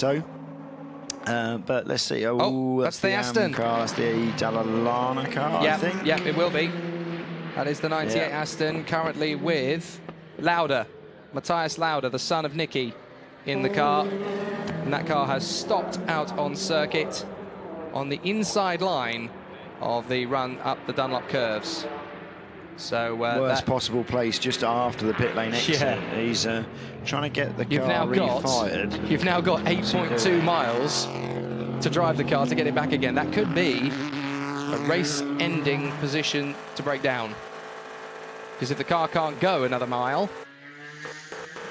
So, but let's see. Oh, that's the Aston car. That's the Dalalana car, I think. Yeah, it will be. That is the 98 Aston, currently with Lauda, Matthias Lauda, the son of Nicky, in the car. And that car has stopped out on circuit on the inside line of the run up the Dunlop curves. So worst possible place just after the pit lane exit. Yeah. He's trying to get the car refired. You've now got 8.2 miles to drive the car to get it back again. That could be a race-ending position to break down. Because if the car can't go another mile,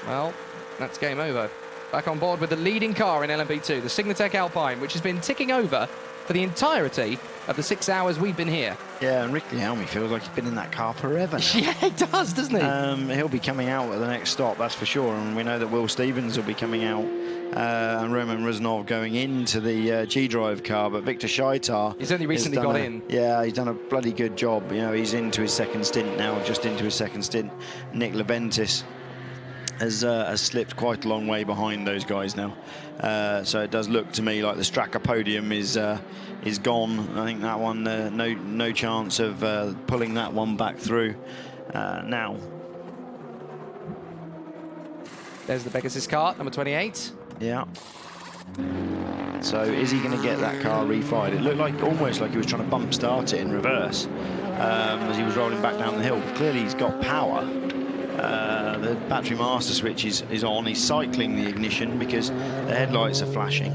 well, that's game over. Back on board with the leading car in LMP2, the Signatech Alpine, which has been ticking over for the entirety of the 6 hours we've been here. Yeah, and Rick Lielmi feels like he's been in that car forever now. Yeah, he does, doesn't he? He'll be coming out at the next stop, that's for sure. And we know that Will Stevens will be coming out, and Roman Ruznov going into the G-Drive car. But Victor Scheitar... He's only recently got in. Yeah, he's done a bloody good job. You know, he's into his second stint now, just into his second stint. Nick Leventis has slipped quite a long way behind those guys now. So it does look to me like the Straka podium is gone. I think that one, no chance of pulling that one back through now. There's the Pegasus car, number 28. Yeah. So is he going to get that car refired? It looked like almost like he was trying to bump start it in reverse as he was rolling back down the hill. But clearly he's got power. The battery master switch is on. He's cycling the ignition because the headlights are flashing.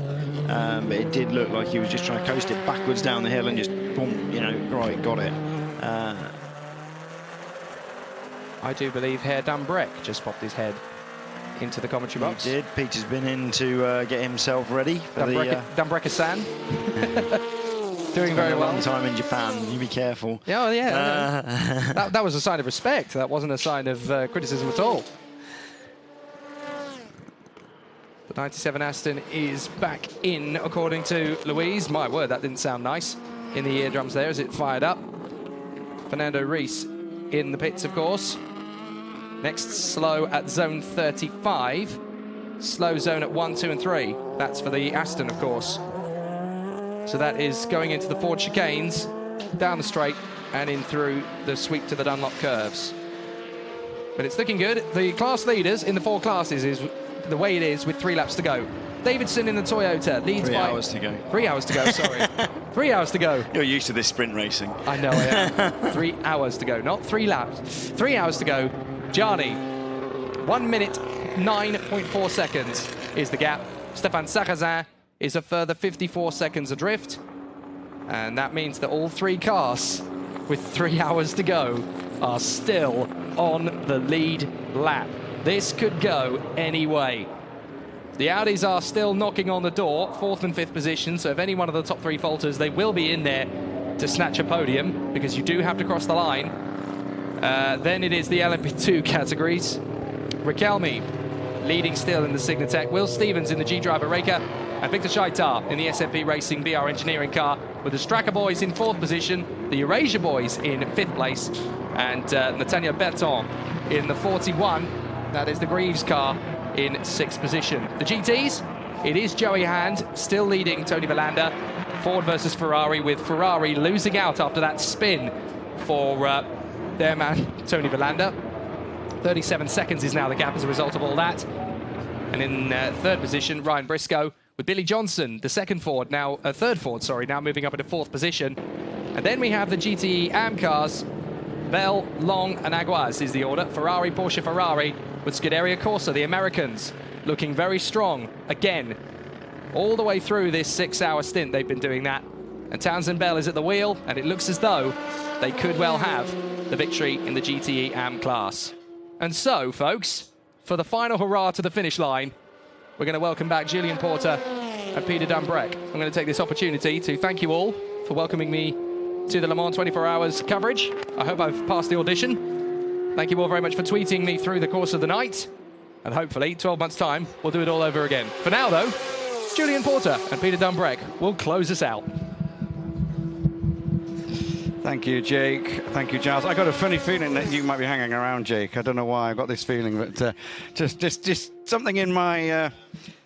But it did look like he was just trying to coast it backwards down the hill and just boom, you know, right, got it. I do believe Herr Dumbrek just popped his head into the commentary box. He did. Peter's been in to get himself ready for Dumbrek-san. Doing very well. A long time in Japan. You be careful. Oh yeah. That was a sign of respect. That wasn't a sign of criticism at all. The 97 Aston is back in, according to Louise. My word, that didn't sound nice in the eardrums there as it fired up. Fernando Reis in the pits, of course. Next, slow at zone 35. Slow zone at 1, 2, and 3. That's for the Aston, of course. So that is going into the Ford chicanes, down the straight, and in through the sweep to the Dunlop curves. But it's looking good. The class leaders in the 4 classes is the way it is with 3 laps to go. Davidson in the Toyota leads by... 3 hours to go. 3 hours to go, sorry. 3 hours to go. You're used to this sprint racing. I know I am. 3 hours to go, not 3 laps. 3 hours to go. Jani, 1 minute, 9.4 seconds is the gap. Stéphane Sarrazin is a further 54 seconds adrift. And that means that all 3 cars with 3 hours to go are still on the lead lap. This could go any way. The Audis are still knocking on the door, 4th and 5th position, so if any one of the top 3 falters, they will be in there to snatch a podium, because you do have to cross the line. Then it is the LMP2 categories. Riquelme leading still in the Signatech. Will Stevens in the G-Driver Reka, and Victor Scheitar in the SMP Racing BR Engineering car, with the Straka boys in 4th position, the Eurasia boys in 5th place, and Nathaniel Berton in the 41. That is the Greaves car in 6th position. The GTs, it is Joey Hand still leading Tony Vallanda. Ford versus Ferrari, with Ferrari losing out after that spin for their man Tony Vallanda. 37 seconds is now the gap as a result of all that. And in 3rd position, Ryan Briscoe with Billy Johnson, the 2nd Ford, now 3rd Ford, sorry, now moving up into 4th position. And then we have the GTE AM cars. Bell, Long, and Aguas is the order. Ferrari, Porsche, Ferrari, with Scuderia Corsa, the Americans, looking very strong again. All the way through this 6-hour stint, they've been doing that. And Townsend Bell is at the wheel, and it looks as though they could well have the victory in the GTE AM class. And so, folks, for the final hurrah to the finish line, we're going to welcome back Julian Porter and Peter Dumbrek. I'm going to take this opportunity to thank you all for welcoming me to the Le Mans 24 Hours coverage. I hope I've passed the audition. Thank you all very much for tweeting me through the course of the night. And hopefully, 12 months' time, we'll do it all over again. For now, though, Julian Porter and Peter Dumbrek will close us out. Thank you, Jake. Thank you, Giles. I got a funny feeling that you might be hanging around, Jake. I don't know why I got this feeling, but just something in my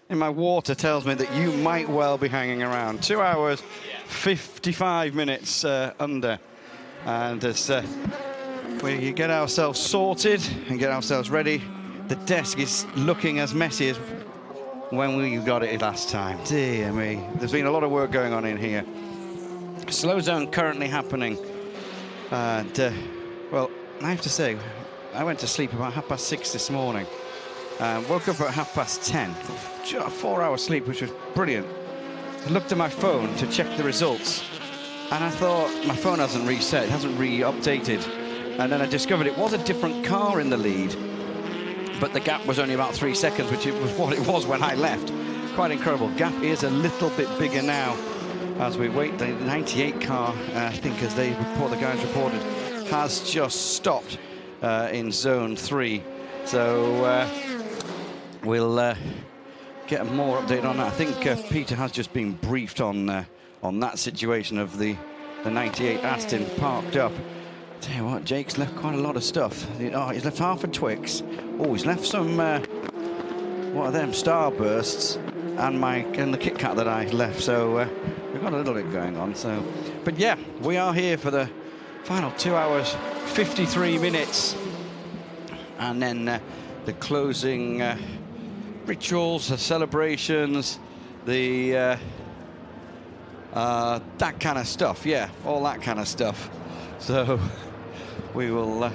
in my water tells me that you might well be hanging around. 2 hours, 55 minutes under. And as we get ourselves sorted and get ourselves ready, the desk is looking as messy as when we got it last time. Dear me, there's been a lot of work going on in here. Slow zone currently happening. And, well, I have to say, I went to sleep about 6:30 this morning. Woke up at 10:30. A 4-hour sleep, which was brilliant. I looked at my phone to check the results. And I thought, my phone hasn't reset, it hasn't re-updated. And then I discovered it was a different car in the lead. But the gap was only about 3 seconds, which was what it was when I left. Quite incredible. Gap is a little bit bigger now as we wait. The 98 car, I think as the guys reported, has just stopped in zone 3. So we'll get more update on that. I think Peter has just been briefed on that situation of the 98 Aston parked up. Tell you what, Jake's left quite a lot of stuff. Oh, he's left half a Twix. Oh, he's left some, what are them, Starbursts, and the Kit Kat that I left. So we've got a little bit going on. So, but yeah, we are here for the final 2 hours, 53 minutes. And then the closing rituals, the celebrations, the that kind of stuff. Yeah, all that kind of stuff. So we will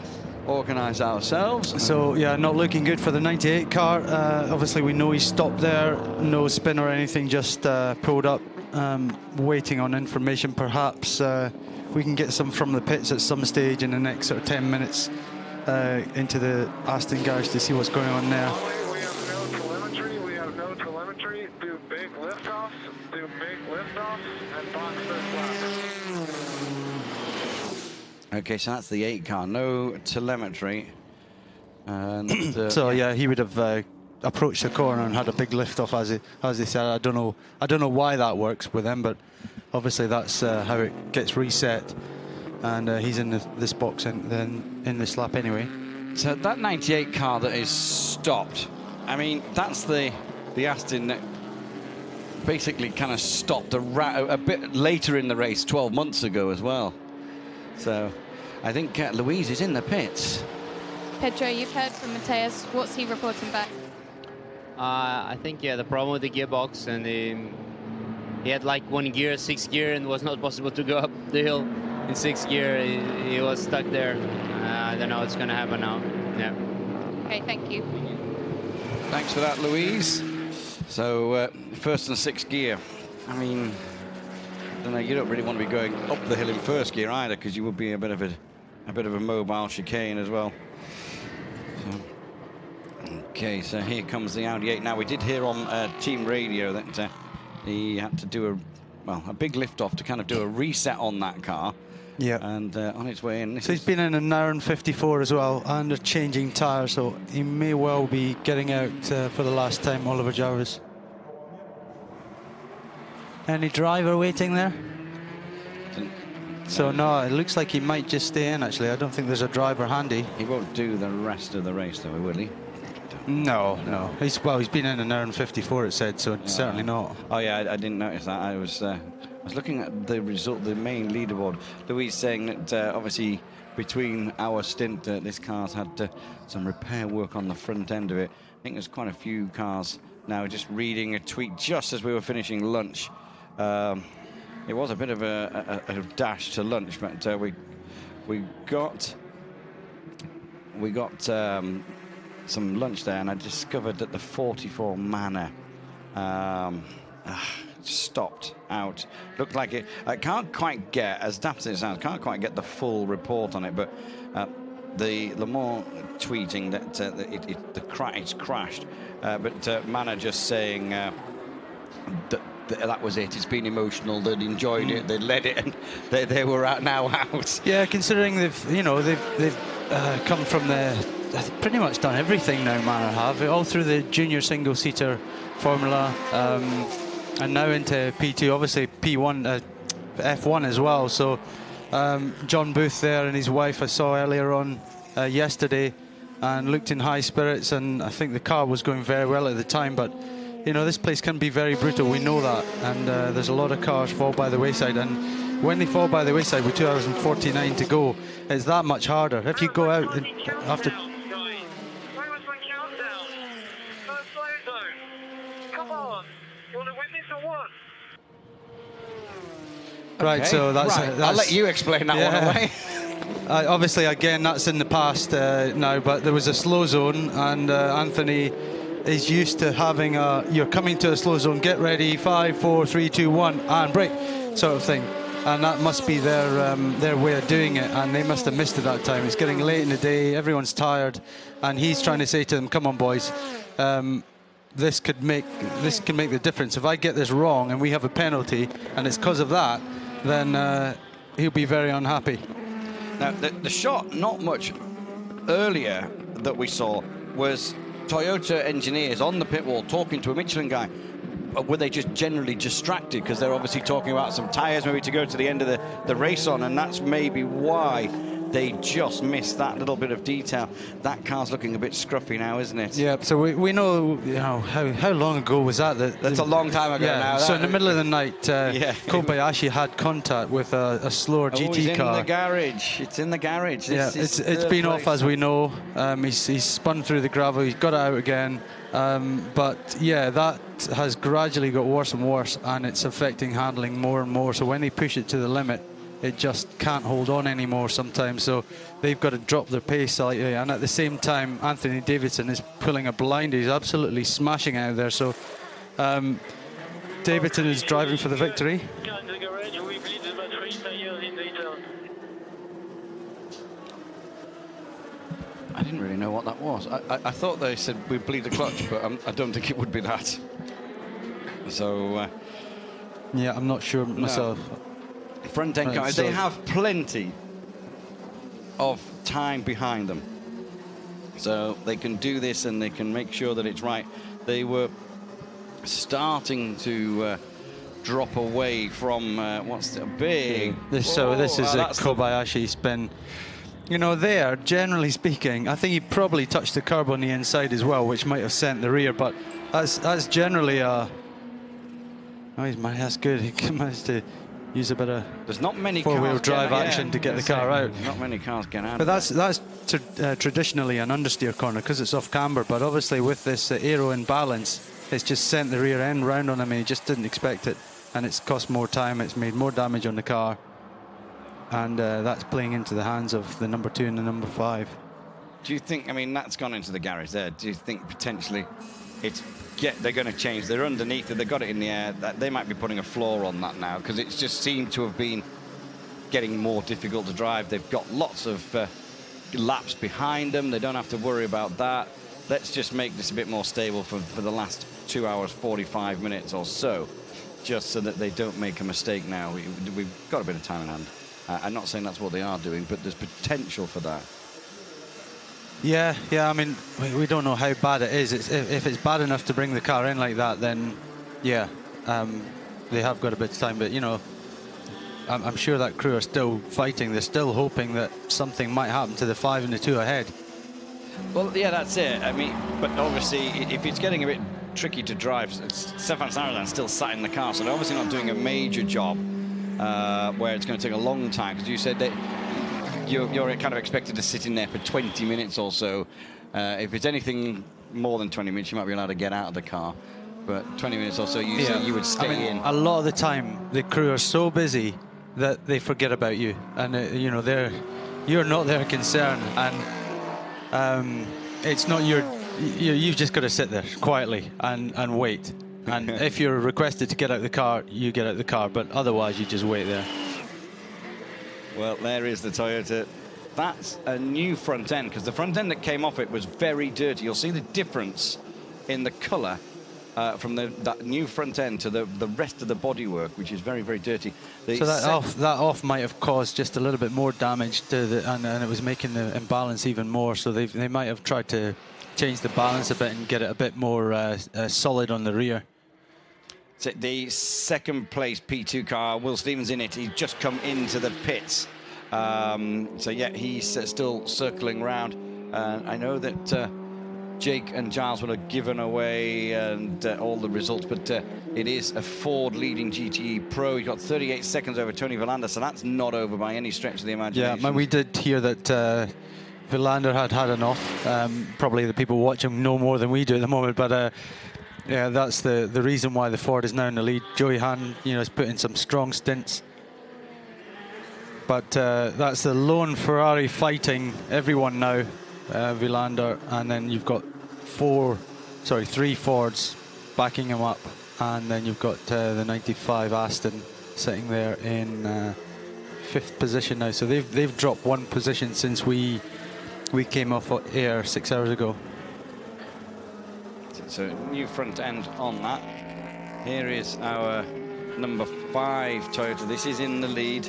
organise ourselves. So yeah, not looking good for the 98 car. Obviously we know he stopped there, no spin or anything, just pulled up, waiting on information. Perhaps we can get some from the pits at some stage in the next sort of 10 minutes into the Aston garage to see what's going on there. We have no telemetry. Do big liftoffs, and box this lap. Okay, so that's the 8 car, no telemetry. And so yeah, he would have approached the corner and had a big lift off, as they said. I don't know why that works with him, but obviously that's how it gets reset. And he's in this box in this lap anyway. So that 98 car that is stopped, I mean, that's the Aston that basically kind of stopped a bit later in the race 12 months ago as well. So I think Louise is in the pits. Pedro, you've heard from Mateus. What's he reporting back? I think, yeah, the problem with the gearbox, and he had like 1 gear, 6th gear, and it was not possible to go up the hill in 6th gear. He was stuck there. I don't know what's going to happen now. Yeah. Okay, thank you. Thanks for that, Louise. So 1st and 6th gear. I mean, I don't know, you don't really want to be going up the hill in 1st gear either, because you would be a bit of a mobile chicane as well. So, okay, so here comes the Audi 8. Now, we did hear on team radio that he had to do a big lift off to kind of do a reset on that car. Yeah. And on its way in. So he's been in an hour and 54 as well, and changing tyres, so he may well be getting out for the last time, Oliver Jarvis. Any driver waiting there? So no, it looks like he might just stay in, actually. I don't think there's a driver handy. He won't do the rest of the race, though, will he? No. He's been in an hour and 54, it said, so certainly not. Oh yeah, I didn't notice that. I was looking at the result, the main leaderboard. Louise saying that obviously between our stint, this car's had some repair work on the front end of it. I think there's quite a few cars now. Just reading a tweet just as we were finishing lunch. It was a bit of a dash to lunch, but we got some lunch there, and I discovered that the 44 Manor stopped out. Looked like it. I can't quite get, as daft as it sounds, can't quite get the full report on it, but the Le Mans tweeting that it's crashed, but Manor just saying that was it. It's been emotional. They'd enjoyed it. They'd led it, and they were now out. Yeah, considering they've come from they've pretty much done everything now. Manor have all through the junior single-seater formula, and now into P2. Obviously P1, F1 as well. So John Booth there and his wife I saw earlier on yesterday, and looked in high spirits. And I think the car was going very well at the time, but you know, this place can be very brutal. We know that, and there's a lot of cars fall by the wayside. And when they fall by the wayside with 2 hours and 49 to go, it's that much harder. If you go out and after. Right, Okay, so that's I'll let you explain that one away. Obviously, again, that's in the past now, but there was a slow zone, and Anthony is used to having you're coming to a slow zone, get ready, 5, 4, 3, 2, 1, and brake, sort of thing. And that must be their way of doing it, and they must have missed it that time. It's getting late in the day, everyone's tired, and he's trying to say to them, come on, boys, this can make the difference. If I get this wrong and we have a penalty, and it's because of that, then he'll be very unhappy. Now, the shot not much earlier that we saw was Toyota engineers on the pit wall talking to a Michelin guy. Were they just generally distracted? Because they're obviously talking about some tyres maybe to go to the end of the race on, and that's maybe why they just missed that little bit of detail. That car's looking a bit scruffy now, isn't it? Yeah, so we know, you know, how long ago was that? That's a long time ago now. So in the middle of the night, Kobayashi had contact with a slower GT car. It's in the garage. It's in the garage. It's been off, as we know. He's spun through the gravel. He's got it out again. But yeah, that has gradually got worse and worse, and it's affecting handling more and more. So when they push it to the limit, it just can't hold on anymore sometimes. So they've got to drop their pace slightly. And at the same time, Anthony Davidson is pulling a blind. He's absolutely smashing out there. So Davidson is driving for the victory. I didn't really know what that was. I thought they said we bleed the clutch, but I don't think it would be that. So yeah, I'm not sure myself. Front end cars, they have plenty of time behind them, so they can do this and they can make sure that it's right. They were starting to drop away from what's the big. This is a Kobayashi spin. You know, there, generally speaking, I think he probably touched the curb on the inside as well, which might have sent the rear, but that's generally a. Oh, that's good. He managed to use a bit of there's not many four-wheel drive action to get the car out. Not many cars get out. But that's traditionally an understeer corner because it's off camber. But obviously with this aero imbalance, it's just sent the rear end round on him, and he just didn't expect it, and it's cost more time. It's made more damage on the car, and that's playing into the hands of the number 2 and the number 5. Do you think? I mean, that's gone into the garage there. Do you think potentially they're going to change? They're underneath it. They've got it in the air. They might be putting a floor on that now because it's just seemed to have been getting more difficult to drive. They've got lots of laps behind them. They don't have to worry about that. Let's just make this a bit more stable for the last 2 hours, 45 minutes or so, just so that they don't make a mistake now. We've got a bit of time in hand. I'm not saying that's what they are doing, but there's potential for that. Yeah, I mean, we don't know how bad it is. If it's bad enough to bring the car in like that, then yeah, they have got a bit of time. But, you know, I'm sure that crew are still fighting. They're still hoping that something might happen to the 5 and the 2 ahead. Well, yeah, that's it. I mean, but obviously, if it's getting a bit tricky to drive, Stéphane Sarrazin still sat in the car, so they're obviously not doing a major job where it's going to take a long time. Because you said that you're kind of expected to sit in there for 20 minutes or so. If it's anything more than 20 minutes, you might be allowed to get out of the car. But 20 minutes or so, you would stay in. A lot of the time, the crew are so busy that they forget about you, and you know, you're not their concern, and it's not you've just got to sit there quietly and wait. And if you're requested to get out of the car, you get out of the car, but otherwise you just wait there. Well, there is the Toyota. That's a new front end, because the front end that came off it was very dirty. You'll see the difference in the colour from that new front end to the rest of the bodywork, which is very, very dirty. So that off might have caused just a little bit more damage to and it was making the imbalance even more. So they might have tried to change the balance a bit and get it a bit more solid on the rear. So the second place P2 car, Will Stevens in it. He's just come into the pits. So yeah, he's still circling round. I know that Jake and Giles will have given away and all the results, but it is a Ford leading GTE Pro. He got 38 seconds over Tony Villander, so that's not over by any stretch of the imagination. Yeah, we did hear that Villander had enough. Probably the people watching know more than we do at the moment, but yeah, that's the reason why the Ford is now in the lead. Joey Hahn, has put in some strong stints. But that's the lone Ferrari fighting everyone now, Villander, and then you've got three Fords backing him up, and then you've got the 95 Aston sitting there in 5th position now. So they've dropped 1 position since we came off air 6 hours ago. So new front end on that. Here is our number 5 Toyota. This is in the lead.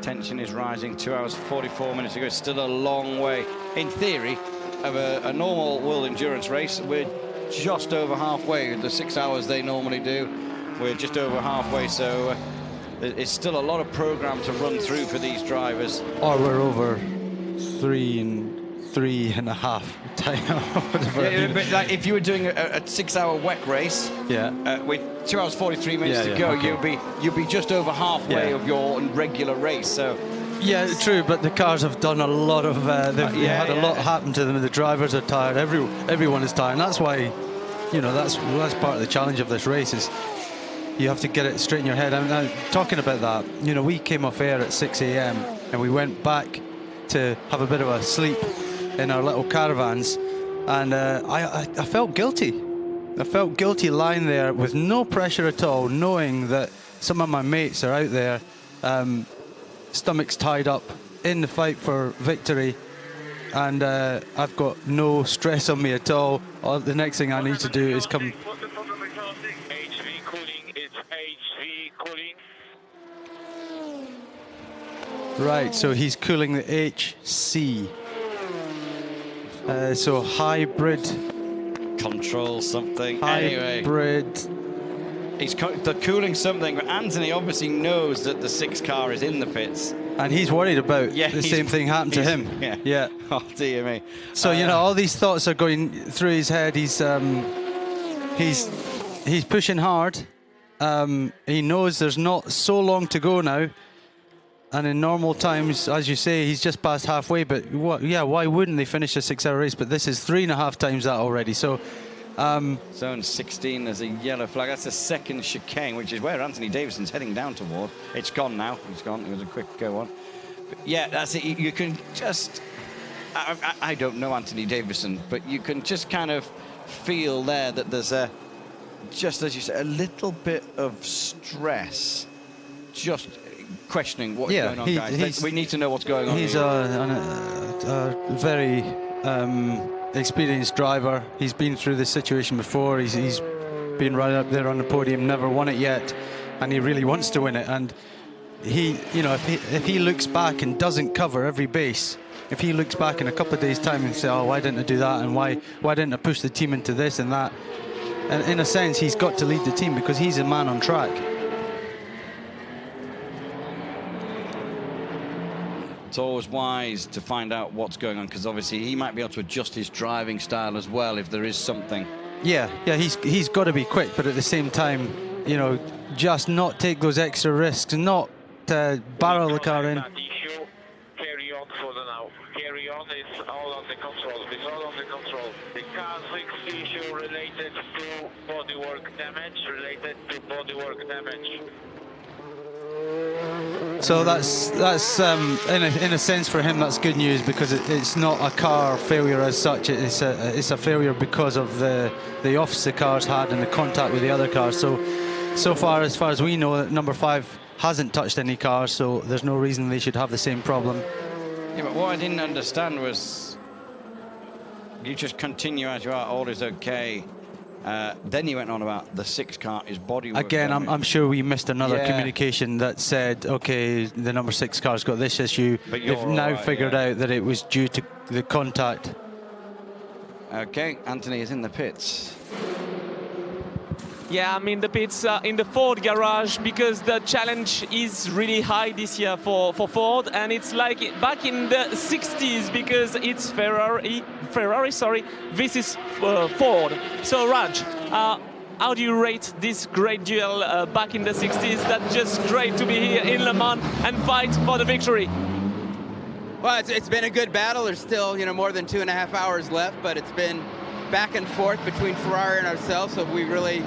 Tension is rising. 2 hours 44 minutes ago. Still a long way, in theory, of a normal world endurance race. We're just over halfway. The 6 hours they normally do, we're just over halfway. So it's still a lot of program to run through for these drivers. Or we're over 3.5 time. Yeah, but like if you were doing a 6 hour WEC race, with 2 hours 43 minutes to go, okay, you'd be just over halfway of your regular race. So yeah, true, but the cars have done a lot of they've had a lot happen to them. The drivers are tired, everyone is tired, and that's why that's part of the challenge of this race, is you have to get it straight in your head. I'm talking about that, we came off air at 6 a.m. and we went back to have a bit of a sleep in our little caravans, and I felt guilty. I felt guilty lying there with no pressure at all, knowing that some of my mates are out there, stomachs tied up in the fight for victory, and I've got no stress on me at all. The next thing I need to do is come. HV cooling, it's HV cooling. Right, so he's cooling the HC. So hybrid. Control something. Hybrid. Anyway, they're cooling something, but Anthony obviously knows that the 6 car is in the pits. And he's worried about the same thing happened to him. Yeah. Oh, dear me. So, all these thoughts are going through his head. He's pushing hard. He knows there's not so long to go now. And in normal times, as you say, he's just past halfway. But why wouldn't they finish a 6 hour race? But this is 3.5 times that already. So, Zone 16, there's a yellow flag. That's the second chicane, which is where Anthony Davison's heading down toward. It's gone now. It's gone. It was a quick go on. But yeah, that's it. You can just... I don't know Anthony Davison, but you can just kind of feel there that there's just as you say, a little bit of stress. Just questioning what's going on, guys. We need to know what's going on. He's a very experienced driver. He's been through this situation before. He's been right up there on the podium, never won it yet, and he really wants to win it. And if he looks back and doesn't cover every base, if he looks back in a couple of days' time and say, "Oh, why didn't I do that? And why didn't I push the team into this and that?" And in a sense, he's got to lead the team because he's a man on track. It's always wise to find out what's going on, because obviously he might be able to adjust his driving style as well if there is something. Yeah, he's got to be quick, but at the same time, just not take those extra risks, not barrel the car in. Carry on for the now. Carry on, it's all under control. It's all under control. The car 6 issue related to bodywork damage. So that's in a sense for him that's good news, because it's not a car failure as such. It's a failure because of the offs the cars had and the contact with the other cars. So far as we know, number 5 hasn't touched any cars, so there's no reason they should have the same problem. Yeah, but what I didn't understand was you just continue as you are, all is okay. Then you went on about the 6 car is bodywork. Again, I'm sure we missed another communication that said, okay, the number 6 car's got this issue. But they've now figured out that it was due to the contact. Okay, Anthony is in the pits. Yeah, I'm in the pits in the Ford garage because the challenge is really high this year for Ford, and it's like back in the 60s because it's Ferrari, sorry, this is Ford. So Raj, how do you rate this great duel back in the 60s? That's just great to be here in Le Mans and fight for the victory. Well, it's been a good battle. There's still, you know, more than 2.5 hours left, but it's been back and forth between Ferrari and ourselves, so we really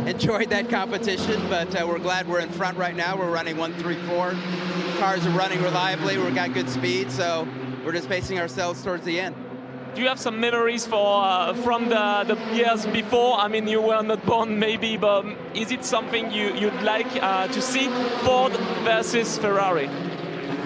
enjoyed that competition, but we're glad we're in front right now. We're running 1-3-4. Cars are running reliably. We've got good speed, so we're just pacing ourselves towards the end. Do you have some memories from the years before? I mean, you were not born maybe, but is it something you'd like to see, Ford versus Ferrari?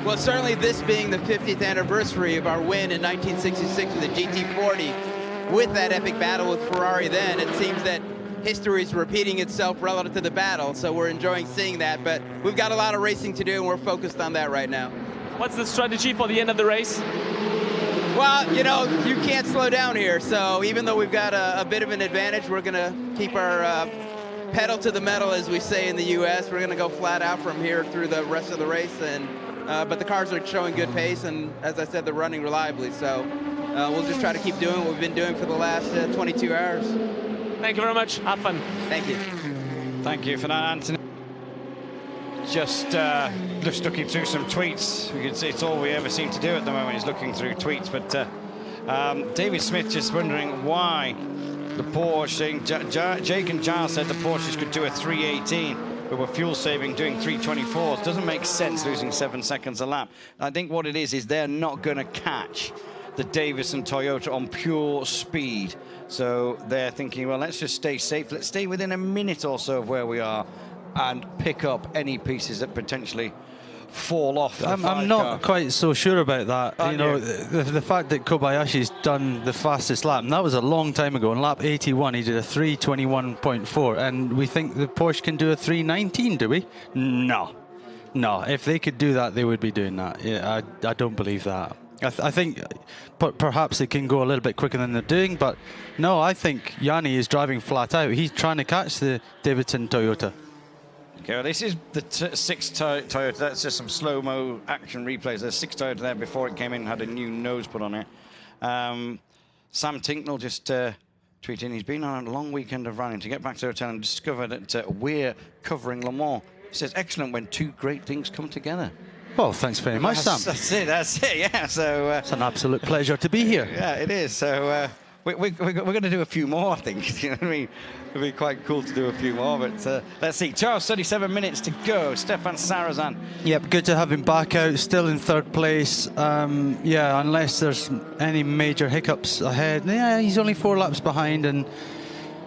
Well, certainly this being the 50th anniversary of our win in 1966 with the GT40, with that epic battle with Ferrari then, it seems that history is repeating itself relative to the battle, so we're enjoying seeing that, but we've got a lot of racing to do and we're focused on that right now. What's the strategy for the end of the race? Well, you know, you can't slow down here, so even though we've got a bit of an advantage, we're going to keep our pedal to the metal, as we say in the US. We're going to go flat out from here through the rest of the race, and but the cars are showing good pace, and as I said, they're running reliably, so we'll just try to keep doing what we've been doing for the last 22 hours. Thank you very much. Have fun. Thank you. Thank you for that, Anthony. Just looking through some tweets. We can see it's all we ever seem to do at the moment is looking through tweets. But David Smith just wondering why the Porsche, saying Jake and Giles said the Porsches could do a 318, but were fuel saving doing 324s. Doesn't make sense losing 7 seconds a lap. I think what it is they're not going to catch the Davis and Toyota on pure speed. So they're thinking, well, let's just stay safe. Let's stay within a minute or so of where we are and pick up any pieces that potentially fall off. I'm not quite so sure about that. You know, the fact that Kobayashi's done the fastest lap, and that was a long time ago. In lap 81, he did a 3:21.4, and we think the Porsche can do a 3:19, do we? No. No, if they could do that, they would be doing that. Yeah, I don't believe that. I think perhaps they can go a little bit quicker than they're doing, but no, I think Jani is driving flat out. He's trying to catch the Davidson Toyota. Okay, well, this is the 6 Toyota. That's just some slow-mo action replays. There's 6 Toyota there before it came in and had a new nose put on it. Sam Tinknell just tweeting, he's been on a long weekend of running to get back to the hotel and discovered that we're covering Le Mans. He says, excellent when two great things come together. Well, thanks very much, Sam. That's it, yeah. So it's an absolute pleasure to be here. Yeah, it is. So we're going to do a few more, I think. You know what I mean? It'd be quite cool to do a few more, but let's see. 2 hours, 37 minutes to go. Stéphane Sarrazin. Yep, good to have him back out, still in 3rd place. Yeah, unless there's any major hiccups ahead. Yeah, he's only 4 laps behind, and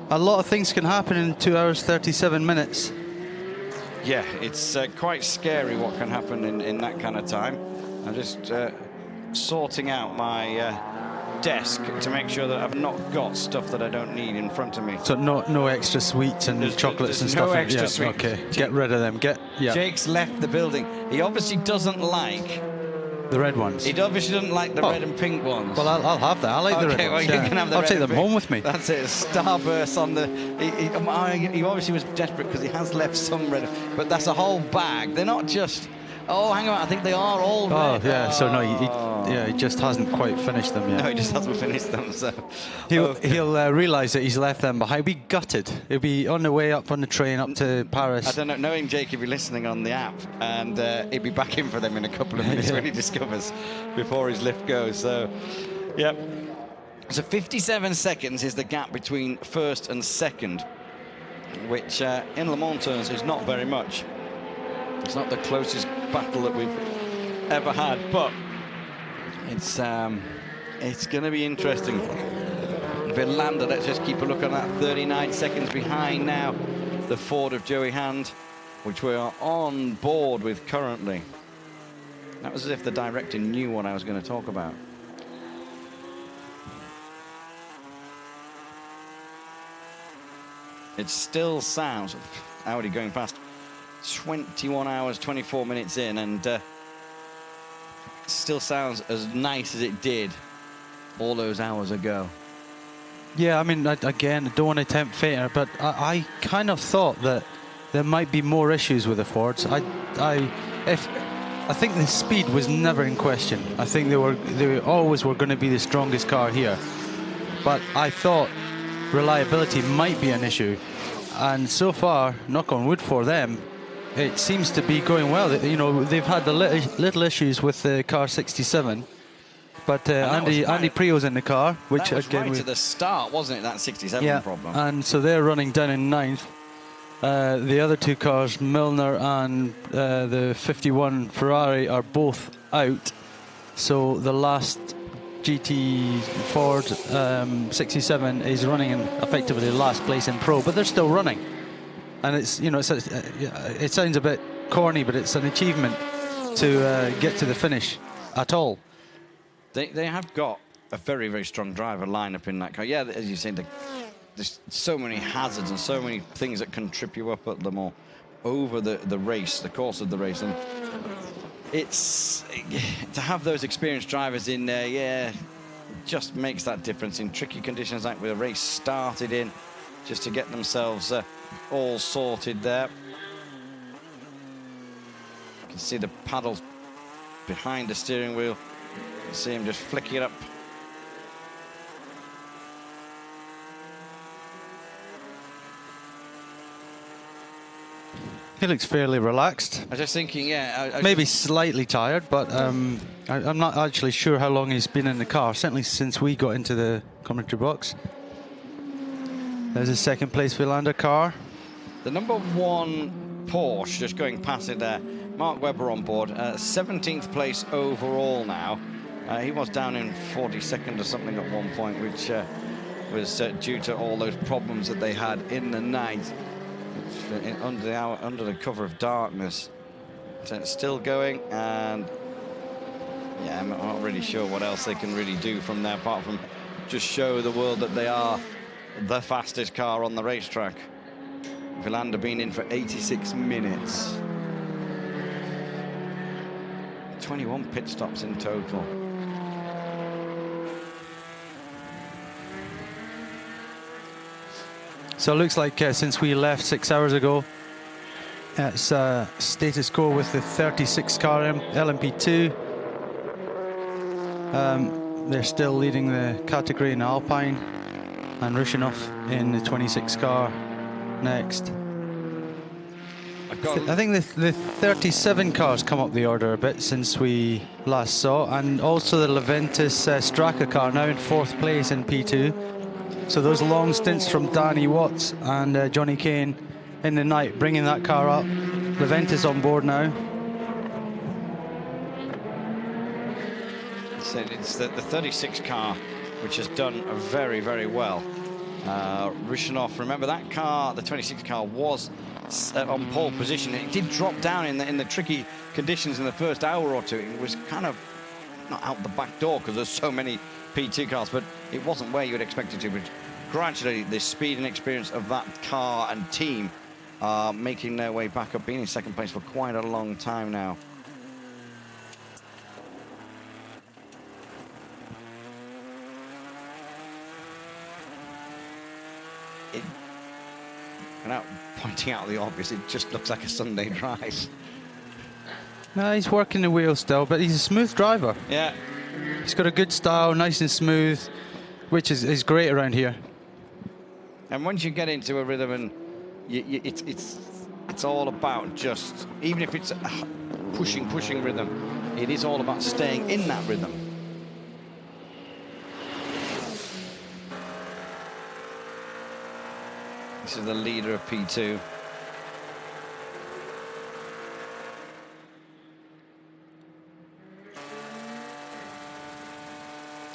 a lot of things can happen in 2 hours, 37 minutes. Yeah, it's quite scary what can happen in that kind of time. I'm just sorting out my desk to make sure that I've not got stuff that I don't need in front of me. So no extra sweets and chocolates and stuff? No extra sweets. Okay, get rid of them. Jake's left the building. He obviously doesn't like the red ones. He obviously doesn't like the red and pink ones. Well, I'll have that. I like the red ones. Well, you can have the I'll red take them pink. home with me. That's it. Starburst on the... He obviously was desperate because he has left some red, but that's a whole bag. They're not just... Oh, hang on. I think they are all red. Oh, yeah. So, no, he just hasn't quite finished them yet. No, he just hasn't finished them, so... He'll realise that he's left them behind. He'll be gutted. He'll be on the way up on the train up to Paris. I don't know. Knowing Jake, he'll be listening on the app, and he'll be back in for them in a couple of minutes when he discovers before his lift goes. So, yep. So 57 seconds is the gap between 1st and 2nd, which in Le Mans terms is not very much. It's not the closest battle that we've ever had, but it's going to be interesting. Verlander, let's just keep a look on that. 39 seconds behind now, the Ford of Joey Hand, which we are on board with currently. That was as if the director knew what I was going to talk about. It still sounds, Audi going past, 21 hours, 24 minutes in, and still sounds as nice as it did all those hours ago. Yeah, I mean, again, I don't want to tempt fate here, but I kind of thought that there might be more issues with the Fords. I think the speed was never in question. I think they always were going to be the strongest car here. But I thought reliability might be an issue. And so far, knock on wood for them, it seems to be going well. You know, they've had the little issues with the car 67. But Andy Prio's in the car, which that was again right at the start, wasn't it? That 67 problem. And so they're running down in 9th. The other two cars, Milner and the 51 Ferrari, are both out. So the last GT Ford 67 is running in effectively last place in Pro, but they're still running. And it's, you know, it sounds a bit corny, but it's an achievement to get to the finish at all. They have got a very, very strong driver lineup in that car. Yeah, as you said, there's so many hazards and so many things that can trip you up at them all over the race, the course of the race. And it's to have those experienced drivers in there, yeah, just makes that difference in tricky conditions like the race started in, just to get themselves all sorted there. You can see the paddles behind the steering wheel. You see him just flicking it up. He looks fairly relaxed. I was just thinking, yeah. Maybe slightly tired, but I'm not actually sure how long he's been in the car, certainly since we got into the commentary box. There's a second place Vilander car. The #1 Porsche, just going past it there. Mark Webber on board, 17th place overall now. He was down in 42nd or something at one point, which was due to all those problems that they had in the night. Under the cover of darkness. So it's still going, and yeah, I'm not really sure what else they can really do from there apart from just show the world that they are the fastest car on the racetrack. Vilander been in for 86 minutes. 21 pit stops in total. So it looks like since we left 6 hours ago, it's status quo with the 36 car LMP2. They're still leading the category in Alpine, and Rushinov in the 26 car next. I think the 37 cars come up the order a bit since we last saw, and also the Leventis Straka car now in 4th place in P2. So those long stints from Danny Watts and Johnny Kane in the night, bringing that car up. Leventis on board now. So it's the 36 car, which has done very, very well. Rushinov, remember that car, the 26 car, was on pole position. It did drop down in the tricky conditions in the first hour or two. It was kind of not out the back door because there's so many P2 cars, but it wasn't where you would expect it to. But gradually, the speed and experience of that car and team are making their way back up, being in second place for quite a long time now. Without pointing out the obvious, it just looks like a Sunday drive. No, he's working the wheel still, but he's a smooth driver. Yeah. He's got a good style, nice and smooth, which is great around here. And once you get into a rhythm, and it's all about just, even if it's a pushing rhythm, it is all about staying in that rhythm. This is the leader of P2.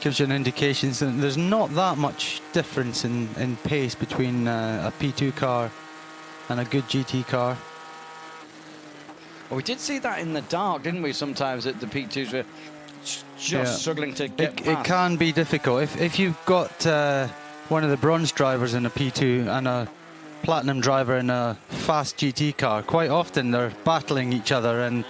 Gives you an indication that there's not that much difference in pace between a P2 car and a good GT car. Well, we did see that in the dark, didn't we? Sometimes that the P2s were just struggling to get past. It can be difficult. If you've got one of the bronze drivers in a P2 and a platinum driver in a fast GT car, quite often they're battling each other, and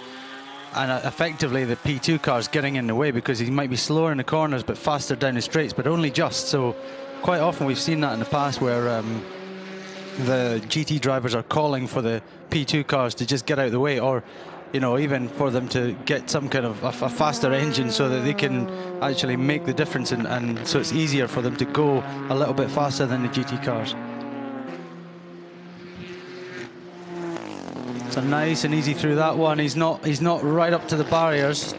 effectively the P2 car's getting in the way because he might be slower in the corners but faster down the straights, but only just. So quite often we've seen that in the past where the GT drivers are calling for the P2 cars to just get out of the way, or even for them to get some kind of a faster engine so that they can actually make the difference, and so it's easier for them to go a little bit faster than the GT cars. So nice and easy through that one. He's not right up to the barriers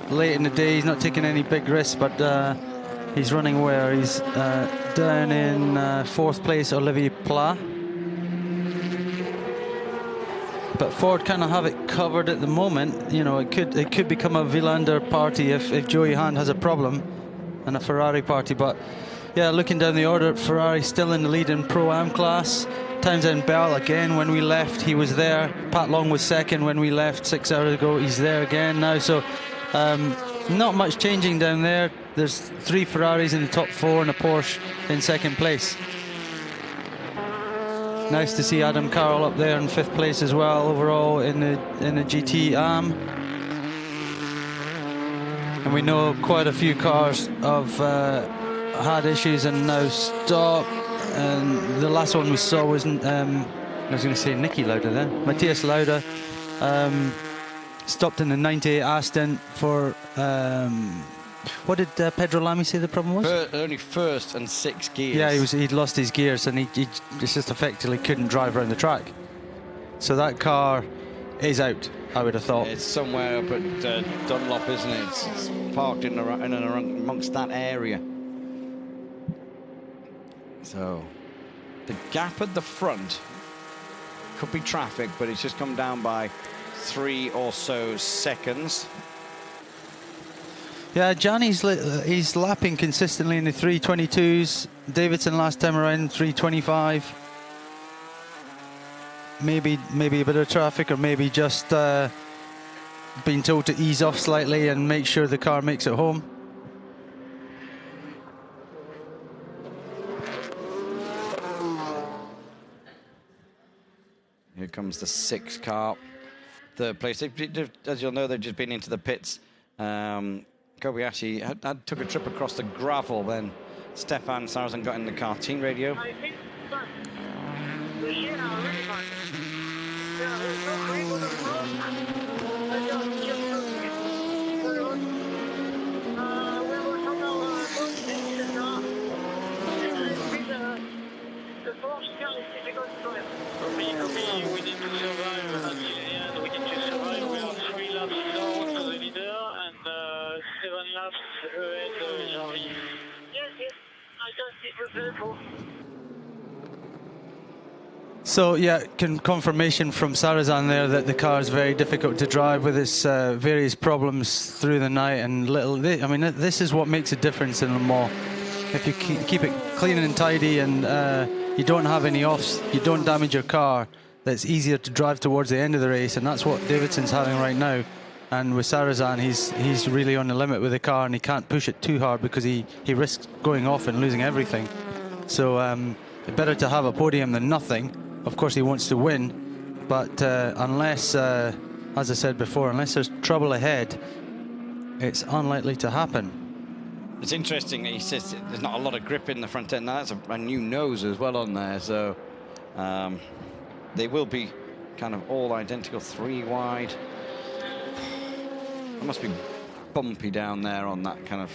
late in the day. He's not taking any big risks, but he's running where? He's down in 4th place, Olivier Pla. But Ford kind of have it covered at the moment. It could become a Vilander party if Joey Hand has a problem, and a Ferrari party. But yeah, looking down the order, Ferrari still in the lead in Pro-Am class. Townsend Bell again, when we left he was there. Pat Long was second when we left 6 hours ago. He's there again now. So not much changing down there. There's 3 Ferraris in the top 4 and a Porsche in 2nd place. Nice to see Adam Carroll up there in 5th place as well overall in the GT Am. And we know quite a few cars have had issues and now stop. And the last one we saw wasn't, I was going to say Nicky Lauda there, Matthias Lauda. Stopped in the 98 Aston for, what did Pedro Lamy say the problem was? Only 1st and 6 gears. Yeah, he'd lost his gears and he just effectively couldn't drive around the track. So that car is out, I would have thought. It's somewhere up at Dunlop, isn't it? It's parked in and amongst that area. So the gap at the front could be traffic, but it's just come down by 3 or so seconds. Yeah, Gianni's he's lapping consistently in the 322s. Davidson last time around 325. Maybe a bit of traffic, or maybe just being told to ease off slightly and make sure the car makes it home. Here comes the 6 car, 3rd place. As you'll know, they've just been into the pits. Kobayashi took a trip across the gravel. Then Stéphane Sarrazin got in the car. Team radio. We need to survive until the end. We need to survive. We are 3 laps down to the leader and 7 laps ahead of Jarvis. Yes, I just did the vehicle. So yeah, confirmation from Sarrazin there that the car is very difficult to drive with its various problems through the night and I mean, this is what makes a difference in Le Mans. If you keep it clean and tidy and you don't have any offs, you don't damage your car, that's easier to drive towards the end of the race, and that's what Davidson's having right now. And with Sarrazin, he's really on the limit with the car, and he can't push it too hard because he risks going off and losing everything. So better to have a podium than nothing. Of course he wants to win, but unless, as I said before, unless there's trouble ahead, it's unlikely to happen. It's interesting, he says there's not a lot of grip in the front end. Now that's a new nose as well on there, so they will be kind of all identical, 3 wide. It must be bumpy down there on that kind of...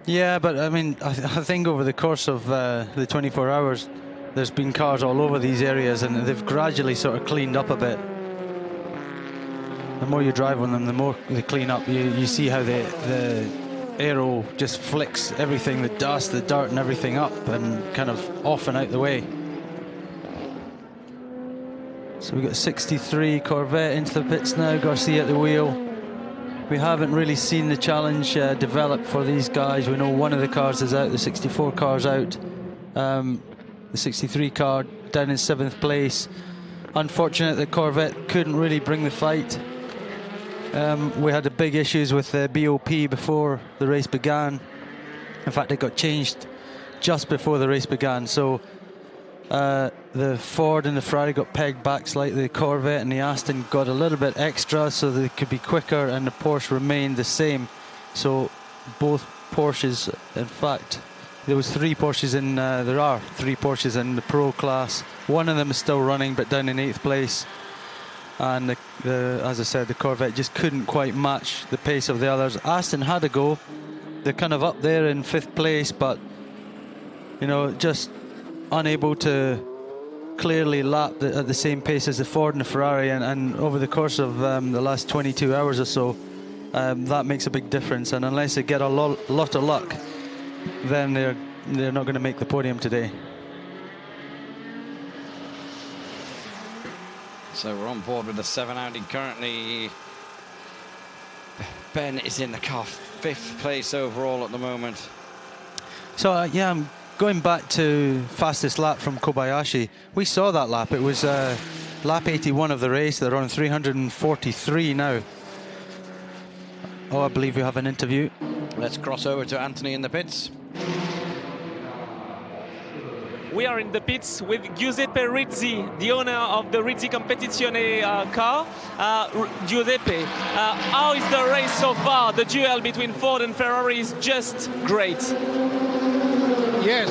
Yeah, but I mean, I think over the course of the 24 hours, there's been cars all over these areas, and they've gradually sort of cleaned up a bit. The more you drive on them, the more they clean up. You see how the aero just flicks everything, the dust, the dirt and everything up and kind of off and out the way. So we've got 63 Corvette into the pits now, Garcia at the wheel. We haven't really seen the challenge develop for these guys. We know one of the cars is out, the 64 car's out. The 63 car down in 7th place. Unfortunate that Corvette couldn't really bring the fight. We had the big issues with the BOP before the race began. In fact, it got changed just before the race began. So the Ford and the Ferrari got pegged back slightly. The Corvette and the Aston got a little bit extra so they could be quicker, and the Porsche remained the same. So both Porsches, in fact, there was 3 Porsches in, there are 3 Porsches in the Pro class. One of them is still running, but down in 8th place. And as I said, the Corvette just couldn't quite match the pace of the others. Aston had a go. They're kind of up there in 5th place, but, you know, just unable to clearly lap at the same pace as the Ford and the Ferrari. And over the course of the last 22 hours or so, that makes a big difference. And unless they get a lot of luck, then they're not going to make the podium today. So we're on board with the 7 Audi currently. Ben is in the car, 5th place overall at the moment. So yeah, I'm going back to fastest lap from Kobayashi. We saw that lap. It was lap 81 of the race. They're on 343 now. Oh, I believe we have an interview. Let's cross over to Anthony in the pits. We are in the pits with Giuseppe Rizzi, the owner of the Rizzi Competizione car. Giuseppe, how is the race so far? The duel between Ford and Ferrari is just great. Yes,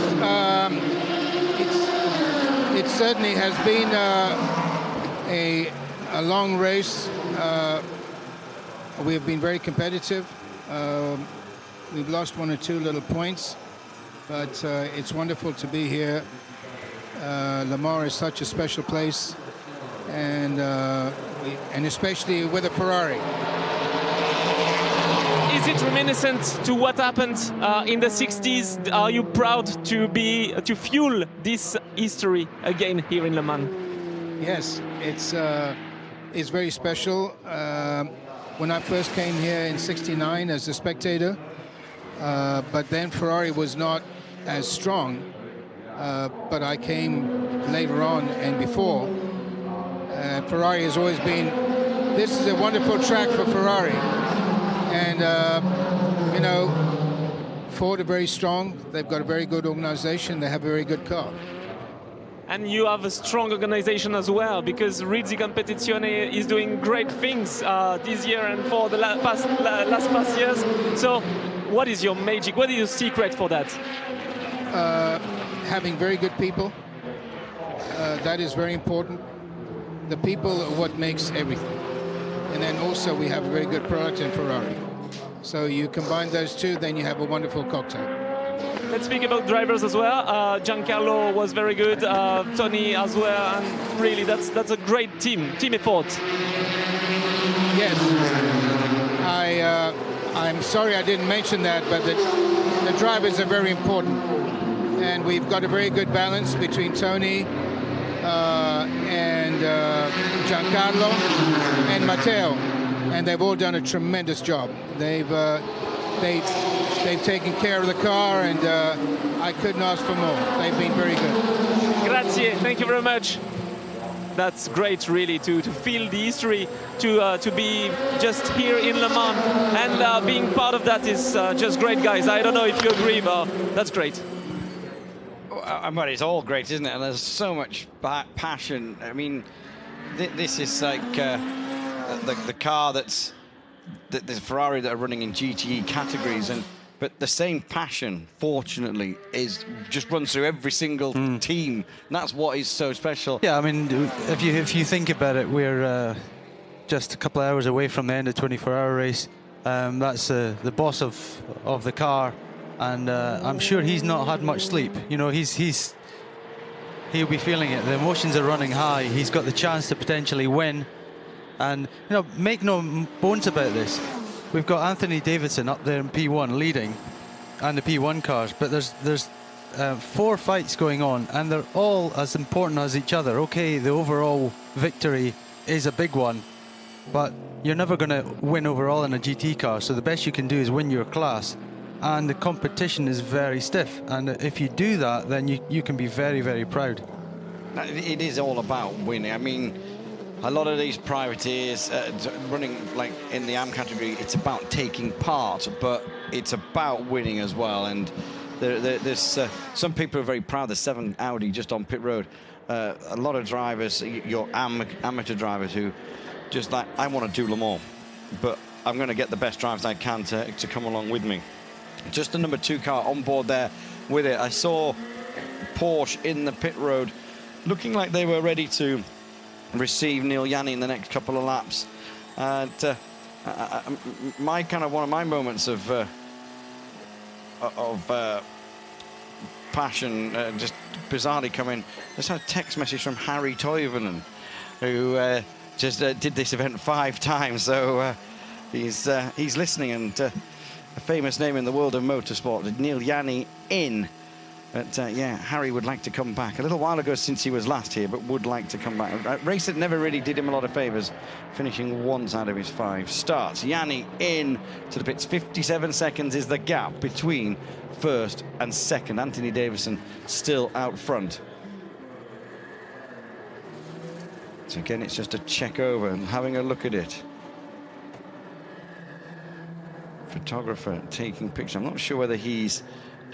it certainly has been a long race. We have been very competitive. We've lost 1 or 2 little points. But it's wonderful to be here. Le Mans is such a special place, and especially with a Ferrari. Is it reminiscent to what happened in the 60s? Are you proud to fuel this history again here in Le Mans? Yes, it's very special. When I first came here in '69 as a spectator, but then Ferrari was not as strong, but I came later on and before. Ferrari has always been, this is a wonderful track for Ferrari. And, you know, Ford are very strong. They've got a very good organization. They have a very good car. And you have a strong organization as well, because Rizzi Competizione is doing great things this year and for the last past years. So what is your magic? What is your secret for that? Having very good people. That is very important. The people are what makes everything. And then also we have a very good product in Ferrari. So you combine those two, then you have a wonderful cocktail. Let's speak about drivers as well. Giancarlo was very good, Tony as well, and really that's a great team effort. Yes, I'm sorry I didn't mention that, but the drivers are very important, and we've got a very good balance between Tony and Giancarlo and Matteo, and they've all done a tremendous job. They've taken care of the car, and I couldn't ask for more. They've been very good. Grazie, thank you very much. That's great, really, to feel the history, to be just here in Le Mans, and being part of that is just great, guys. I don't know if you agree, but that's great. Well, it's all great, isn't it? And there's so much passion. I mean, this is like the car that's the Ferrari that are running in GTE categories, but the same passion, fortunately, just runs through every single team. And that's what is so special. Yeah, I mean, if you think about it, we're just a couple of hours away from the end of the 24-hour race. That's the boss of the car, and I'm sure he's not had much sleep. You know, he'll be feeling it. The emotions are running high. He's got the chance to potentially win. And, you know, make no bones about this. We've got Anthony Davidson up there in P1 leading, and the P1 cars, but there's 4 fights going on, and they're all as important as each other. Okay, the overall victory is a big one, but you're never going to win overall in a GT car, so the best you can do is win your class, and the competition is very stiff, and if you do that, then you can be very, very proud. It is all about winning. I mean, a lot of these privateers running like in the AM category, it's about taking part, but it's about winning as well. And there's some people are very proud. There's 7 Audi just on pit road. A lot of drivers, your amateur drivers, who just like, I want to do Le Mans, but I'm going to get the best drivers I can to come along with me. Just the number 2 car on board there with it. I saw Porsche in the pit road looking like they were ready to receive Neel Jani in the next couple of laps. And one of my moments of passion just bizarrely come in. Just had a text message from Harry Toivonen, who just did this event 5 times, so he's listening, and a famous name in the world of motorsport, Neel Jani in. But yeah, Harry would like to come back. A little while ago since he was last here, but would like to come back. A race that never really did him a lot of favours, finishing once out of his 5 starts. Jani in to the pits. 57 seconds is the gap between first and second. Anthony Davidson still out front. So again, it's just a check over and having a look at it. Photographer taking pictures. I'm not sure whether he's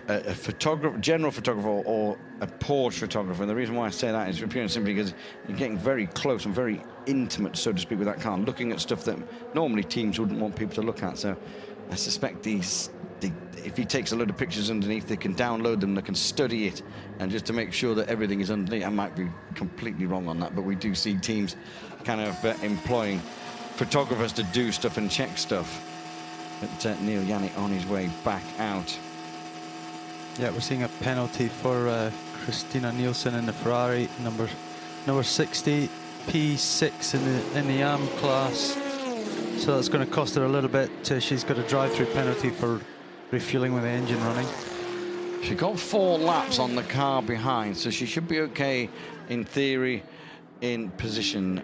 a photographer, general photographer, or a Porsche photographer. And the reason why I say that is purely and simply because you're getting very close and very intimate, so to speak, with that car, looking at stuff that normally teams wouldn't want people to look at. So I suspect if he takes a load of pictures underneath, they can download them, they can study it, and just to make sure that everything is underneath. I might be completely wrong on that, but we do see teams kind of employing photographers to do stuff and check stuff. But Neel Jani on his way back out. Yeah, we're seeing a penalty for Christina Nielsen in the Ferrari, number 60, P6 in the AM class. So that's going to cost her a little bit. She's got a drive-through penalty for refueling with the engine running. She got 4 laps on the car behind, so she should be okay in theory in position.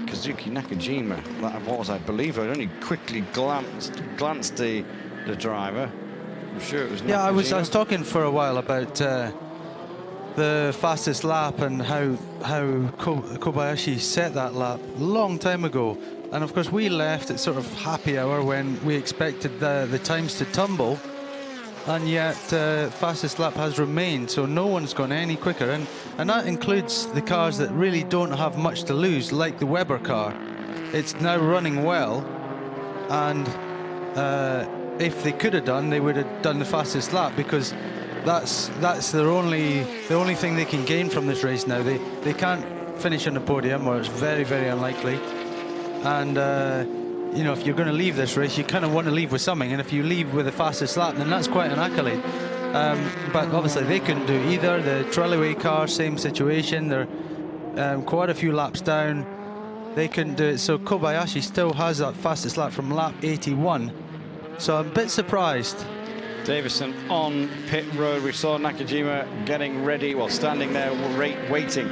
Kazuki Nakajima, that was, I believe, I only quickly glanced the driver. I'm sure it was Nakajima. Yeah, I was talking for a while about the fastest lap and how Kobayashi set that lap a long time ago. And of course we left at sort of happy hour when we expected the times to tumble, and yet fastest lap has remained, so no one's gone any quicker, and that includes the cars that really don't have much to lose, like the Weber car. It's now running well, and if they could have done, they would have done the fastest lap, because that's the only thing they can gain from this race now. They can't finish on the podium, or it's very, very unlikely. And you know, if you're going to leave this race, you kind of want to leave with something, and if you leave with the fastest lap, then that's quite an accolade. But obviously they couldn't do either. The Trelaway car, same situation. They're quite a few laps down. They couldn't do it. So Kobayashi still has that fastest lap from lap 81. So I'm a bit surprised. Davison on pit road. We saw Nakajima getting ready, well, standing there waiting.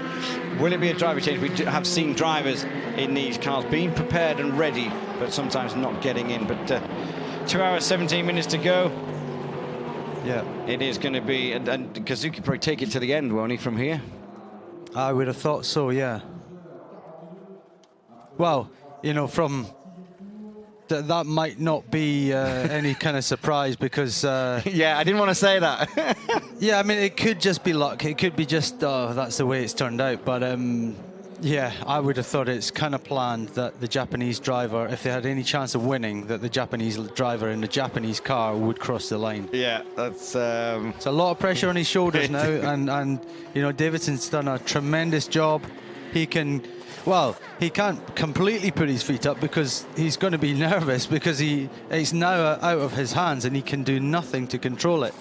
Will it be a driver change? We have seen drivers in these cars being prepared and ready, but sometimes not getting in. But 2 hours, 17 minutes to go. Yeah. It is going to be, and Kazuki probably take it to the end, won't he, from here? I would have thought so, yeah. Well, you know, from... that might not be any kind of surprise, because... yeah, I didn't want to say that. Yeah, I mean, it could just be luck. It could be just, oh, that's the way it's turned out. But, yeah, I would have thought it's kind of planned that the Japanese driver, if they had any chance of winning, that the Japanese driver in the Japanese car would cross the line. Yeah, that's... It's a lot of pressure on his shoulders now, and you know, Davidson's done a tremendous job. He can... Well, he can't completely put his feet up, because he's going to be nervous, because it's now out of his hands and he can do nothing to control it.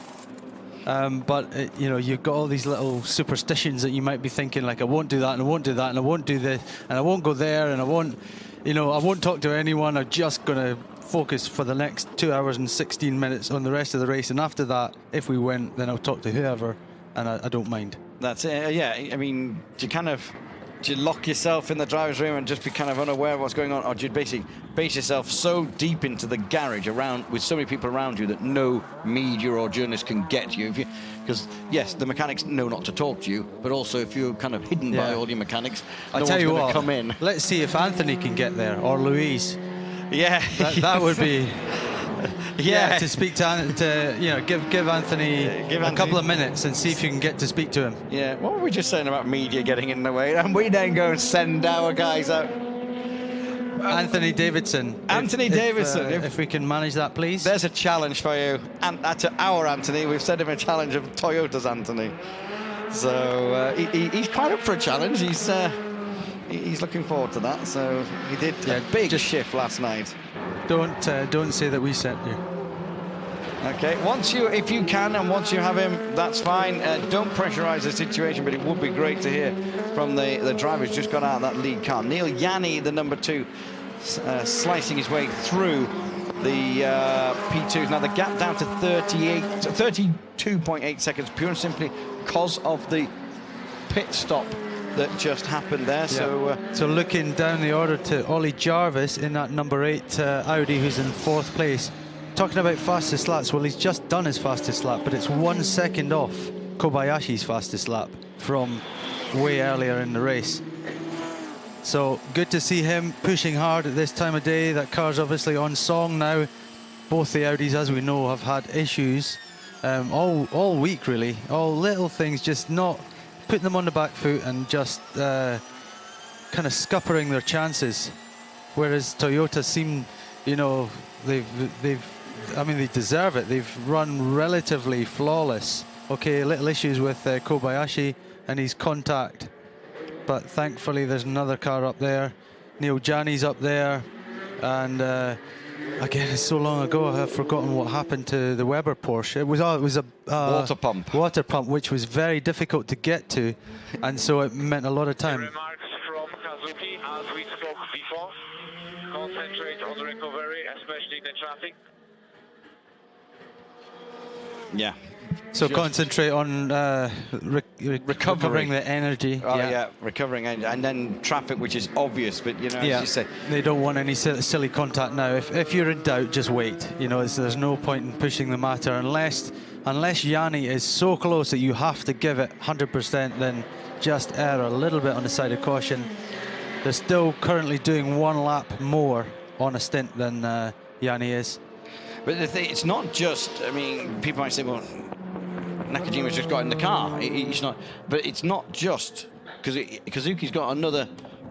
But you know, you've got all these little superstitions that you might be thinking, like, I won't do that, and I won't do that, and I won't do this, and I won't go there, and I won't, you know, I won't talk to anyone. I'm just going to focus for the next 2 hours and 16 minutes on the rest of the race, and after that, if we win, then I'll talk to whoever, and I don't mind. That's it. Yeah, I mean, do you lock yourself in the driver's room and just be kind of unaware of what's going on, or do you basically base yourself so deep into the garage around with so many people around you that no media or journalist can get to you? Because yes, the mechanics know not to talk to you, but also if you're kind of hidden by all your mechanics, no one's going to come in. Let's see if Anthony can get there, or Louise. Yeah, that would be. Yeah, to speak to you know, give Anthony a couple of minutes and see if you can get to speak to him. Yeah, what were we just saying about media getting in the way? And we then go and send our guys out. Anthony Davidson. Anthony Davidson. If we can manage that, please. There's a challenge for you. And that's our Anthony. We've sent him a challenge of Toyota's Anthony. So he's quite up for a challenge. He's looking forward to that. So he did a big shift last night. Don't say that we sent you. Okay, if you can, and once you have him, that's fine. Don't pressurise the situation, but it would be great to hear from the driver who's just got out of that lead car. Neel Jani, the number 2, slicing his way through the P2s. Now the gap down to 32.8 seconds, pure and simply because of the pit stop that just happened there. Yeah. So looking down the order to Ollie Jarvis in that number 8 Audi, who's in 4th place. Talking about fastest laps, well, he's just done his fastest lap, but it's 1 second off Kobayashi's fastest lap from way earlier in the race. So good to see him pushing hard at this time of day. That car's obviously on song now. Both the Audis, as we know, have had issues all week, really. All little things, just not putting them on the back foot and just kind of scuppering their chances. Whereas Toyota seem, you know, they deserve it. They've run relatively flawless. Okay, little issues with Kobayashi and his contact, but thankfully there's another car up there. Neel Jani's up there, and again, it's so long ago I've forgotten what happened to the Weber Porsche. It was a water pump, which was very difficult to get to, and so it meant a lot of time. Remarks from Kazuki, as we spoke before. Concentrate on recovery, especially in the traffic. Yeah. So concentrate on recovering the energy. Oh, yeah, recovering energy. And then traffic, which is obvious, but, you know, as you say. They don't want any silly contact now. If you're in doubt, just wait. You know, there's no point in pushing the matter. Unless Jani is so close that you have to give it 100%, then just err a little bit on the side of caution. They're still currently doing 1 lap more on a stint than Jani is. But the thing, it's not just, I mean, people might say, well, Nakajima's just got in the car. He's not, but it's not just, because Kazuki's got another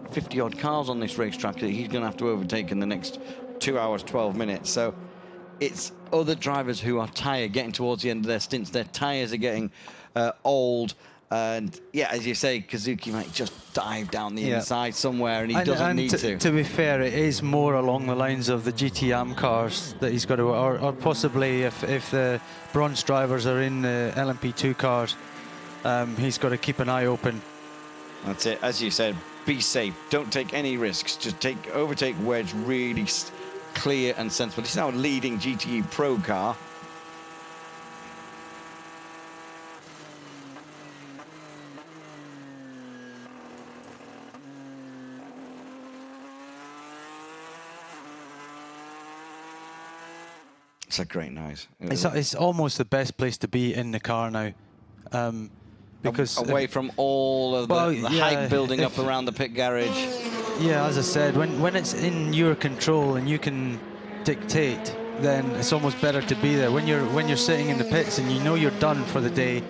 50-odd cars on this racetrack that he's going to have to overtake in the next 2 hours, 12 minutes. So it's other drivers who are tired, getting towards the end of their stints. Their tyres are getting old. And yeah, as you say, Kazuki might just dive down the inside somewhere, and he doesn't need to. To be fair, it is more along the lines of the GTM cars that he's got to, or possibly if the bronze drivers are in the LMP2 cars, he's got to keep an eye open. That's it. As you said, be safe. Don't take any risks. Just overtake where it's really clear and sensible. This is our leading GTE Pro car. It's a great noise. It's almost the best place to be in the car now, because away from all of the hype building up around the pit garage. Yeah, as I said, when it's in your control and you can dictate, then it's almost better to be there. When you're sitting in the pits and you know you're done for the day,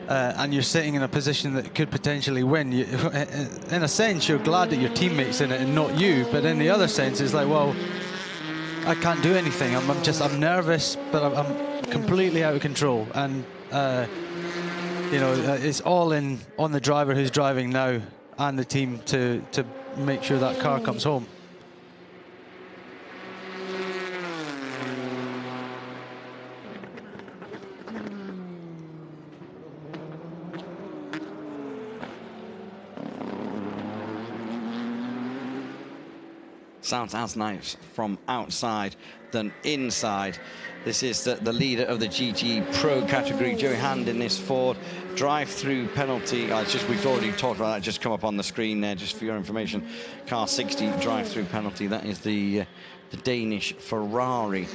and you're sitting in a position that could potentially win, in a sense you're glad that your teammate's in it and not you. But in the other sense, it's like, well, I can't do anything. I'm nervous, but I'm completely out of control. And you know, it's all on the driver who's driving now and the team to make sure that car comes home. Sounds as nice from outside than inside. This is the leader of the GTE Pro category, Joey Hand in this Ford. Drive-through penalty. It's just, we've already talked about that. Just come up on the screen there, just for your information. Car 60 drive-through penalty. That is the Danish Ferrari.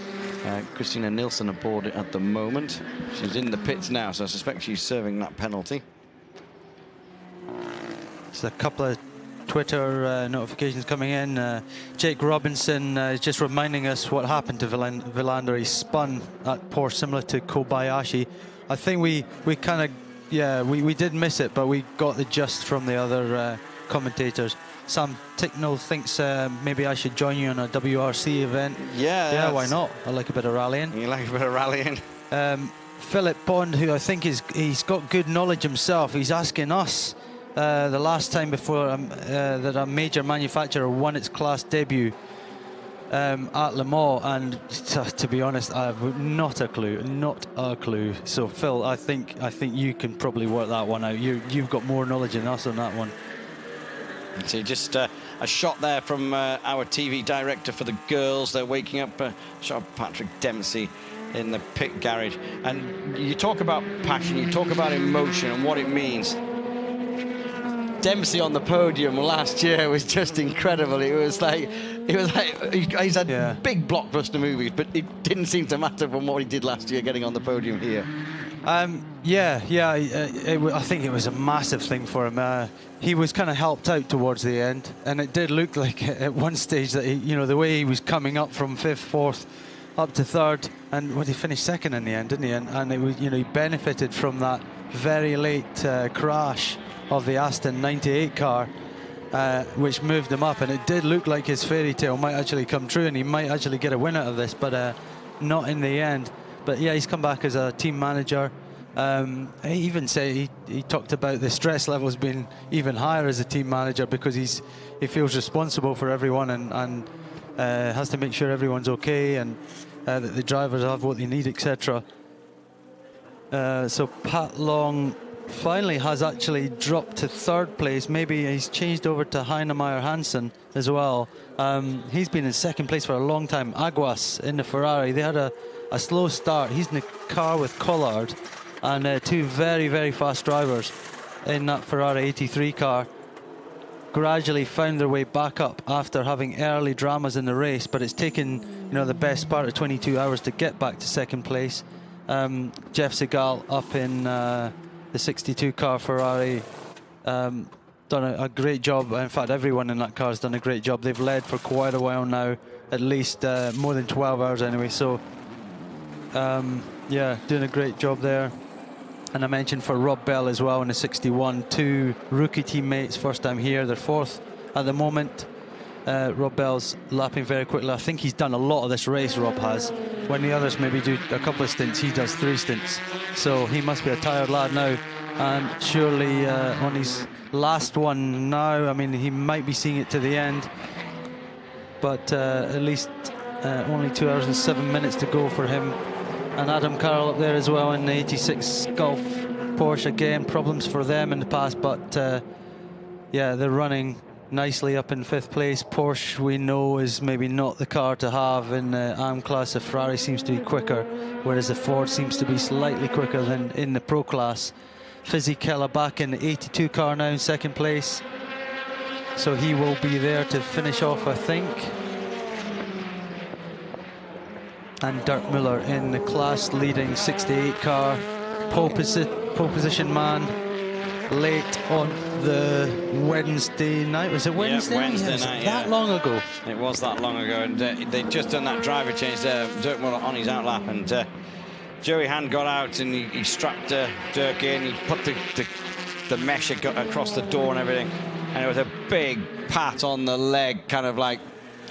Christina Nielsen aboard it at the moment. She's in the pits now, so I suspect she's serving that penalty. It's a couple of Twitter notifications coming in. Jake Robinson is just reminding us what happened to Villander. He spun at Porsche, similar to Kobayashi. I think we kind of, we did miss it, but we got the gist from the other commentators. Sam Ticknell thinks maybe I should join you on a WRC event. Yeah, why not? I like a bit of rallying. You like a bit of rallying? Philip Bond, who I think he's got good knowledge himself, he's asking us the last time before that a major manufacturer won its class debut at Le Mans, and to be honest, I have not a clue. So Phil, I think you can probably work that one out. You've got more knowledge than us on that one. So just a shot there from our TV director for the girls. They're waking up. Shot of Patrick Dempsey in the pit garage. And you talk about passion, you talk about emotion and what it means. Dempsey on the podium last year was just incredible. It was like he's had big blockbuster movies, but it didn't seem to matter from what he did last year getting on the podium here. I think it was a massive thing for him. He was kind of helped out towards the end, and it did look like at one stage that the way he was coming up from 5th, 4th, up to 3rd, and he finished 2nd in the end, didn't he? And it was, he benefited from that very late crash of the Aston 98 car, which moved him up, and it did look like his fairy tale might actually come true, and he might actually get a win out of this, but not in the end. But yeah, he's come back as a team manager. He even said he talked about the stress levels being even higher as a team manager, because he feels responsible for everyone and has to make sure everyone's okay, and that the drivers have what they need, etc. So Pat Long finally has actually dropped to 3rd place. Maybe he's changed over to Heinemeier Hansen as well. He's been in 2nd place for a long time. Aguas in the Ferrari, they had a slow start. He's in the car with Collard and 2 very, very fast drivers in that Ferrari 83 car. Gradually found their way back up after having early dramas in the race, but it's taken the best part of 22 hours to get back to 2nd place. Jeff Segal up in the 62 car Ferrari, done a great job. In fact, everyone in that car has done a great job. They've led for quite a while now, at least more than 12 hours anyway. So yeah, doing a great job there. And I mentioned for Rob Bell as well in the 61, 2 rookie teammates, first time here. They're 4th at the moment. Rob Bell's lapping very quickly. I think he's done a lot of this race, Rob has. When the others maybe do a couple of stints, he does 3 stints. So he must be a tired lad now. And surely on his last one now, I mean, he might be seeing it to the end. But at least only 2 hours and 7 minutes to go for him. And Adam Carroll up there as well in the 86 Golf Porsche. Again, problems for them in the past, but yeah, they're running nicely up in 5th place. Porsche, we know, is maybe not the car to have in the AM class. The Ferrari seems to be quicker, whereas the Ford seems to be slightly quicker than in the Pro class. Fisichella back in the 82 car now in 2nd place, so he will be there to finish off, I think. And Dirk Muller in the class leading 68 car, pole position man, late on the Wednesday night. Was it Wednesday? Yeah, Wednesday night, yeah. That long ago. It was that long ago, and they'd just done that driver change there. Dirk Muller on his outlap, and Joey Hand got out and he strapped Dirk in. He put the mesh across the door and everything, and it was a big pat on the leg, kind of like,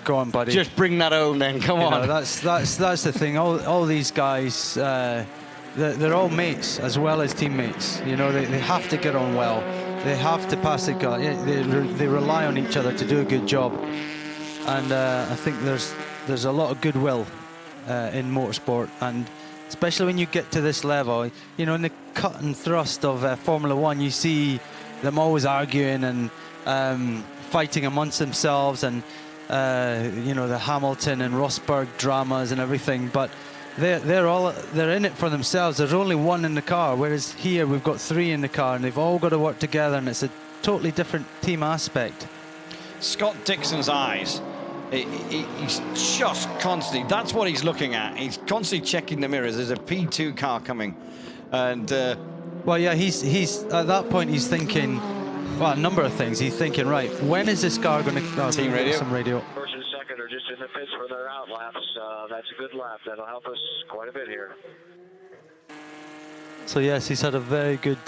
go on, buddy. Just bring that home then, come on. That's the thing. All these guys, they're all mates as well as teammates. They have to get on well. They have to pass the car. They rely on each other to do a good job. And I think there's a lot of goodwill in motorsport, and especially when you get to this level. In the cut and thrust of Formula One, you see them always arguing and fighting amongst themselves, and the Hamilton and Rosberg dramas and everything, but they're in it for themselves. There's only one in the car, whereas here we've got 3 in the car, and they've all got to work together, and it's a totally different team aspect. Scott Dixon's eyes, he's just constantly, that's what he's looking at. He's constantly checking the mirrors. There's a P2 car coming, and well, yeah, he's at that point he's thinking, well, a number of things. He's thinking, right, when is this car going to... Team radio. Some radio. First and second are just in the pits for their out laps. That's a good lap. That'll help us quite a bit here. So yes, he's had a very good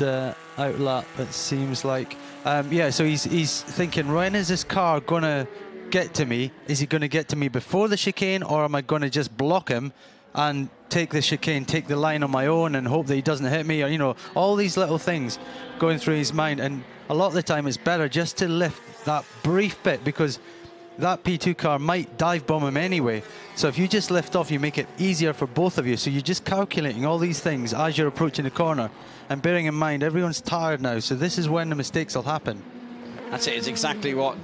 outlap, it seems like. Yeah, so he's thinking, when is this car going to get to me? Is he going to get to me before the chicane, or am I going to just block him and take the chicane, take the line on my own and hope that he doesn't hit me? Or, you know, all these little things going through his mind. And a lot of the time it's better just to lift that brief bit, because that P2 car might dive bomb him anyway. So if you just lift off, you make it easier for both of you. So you're just calculating all these things as you're approaching the corner, and bearing in mind everyone's tired now, so this is when the mistakes will happen. That's it. It's exactly what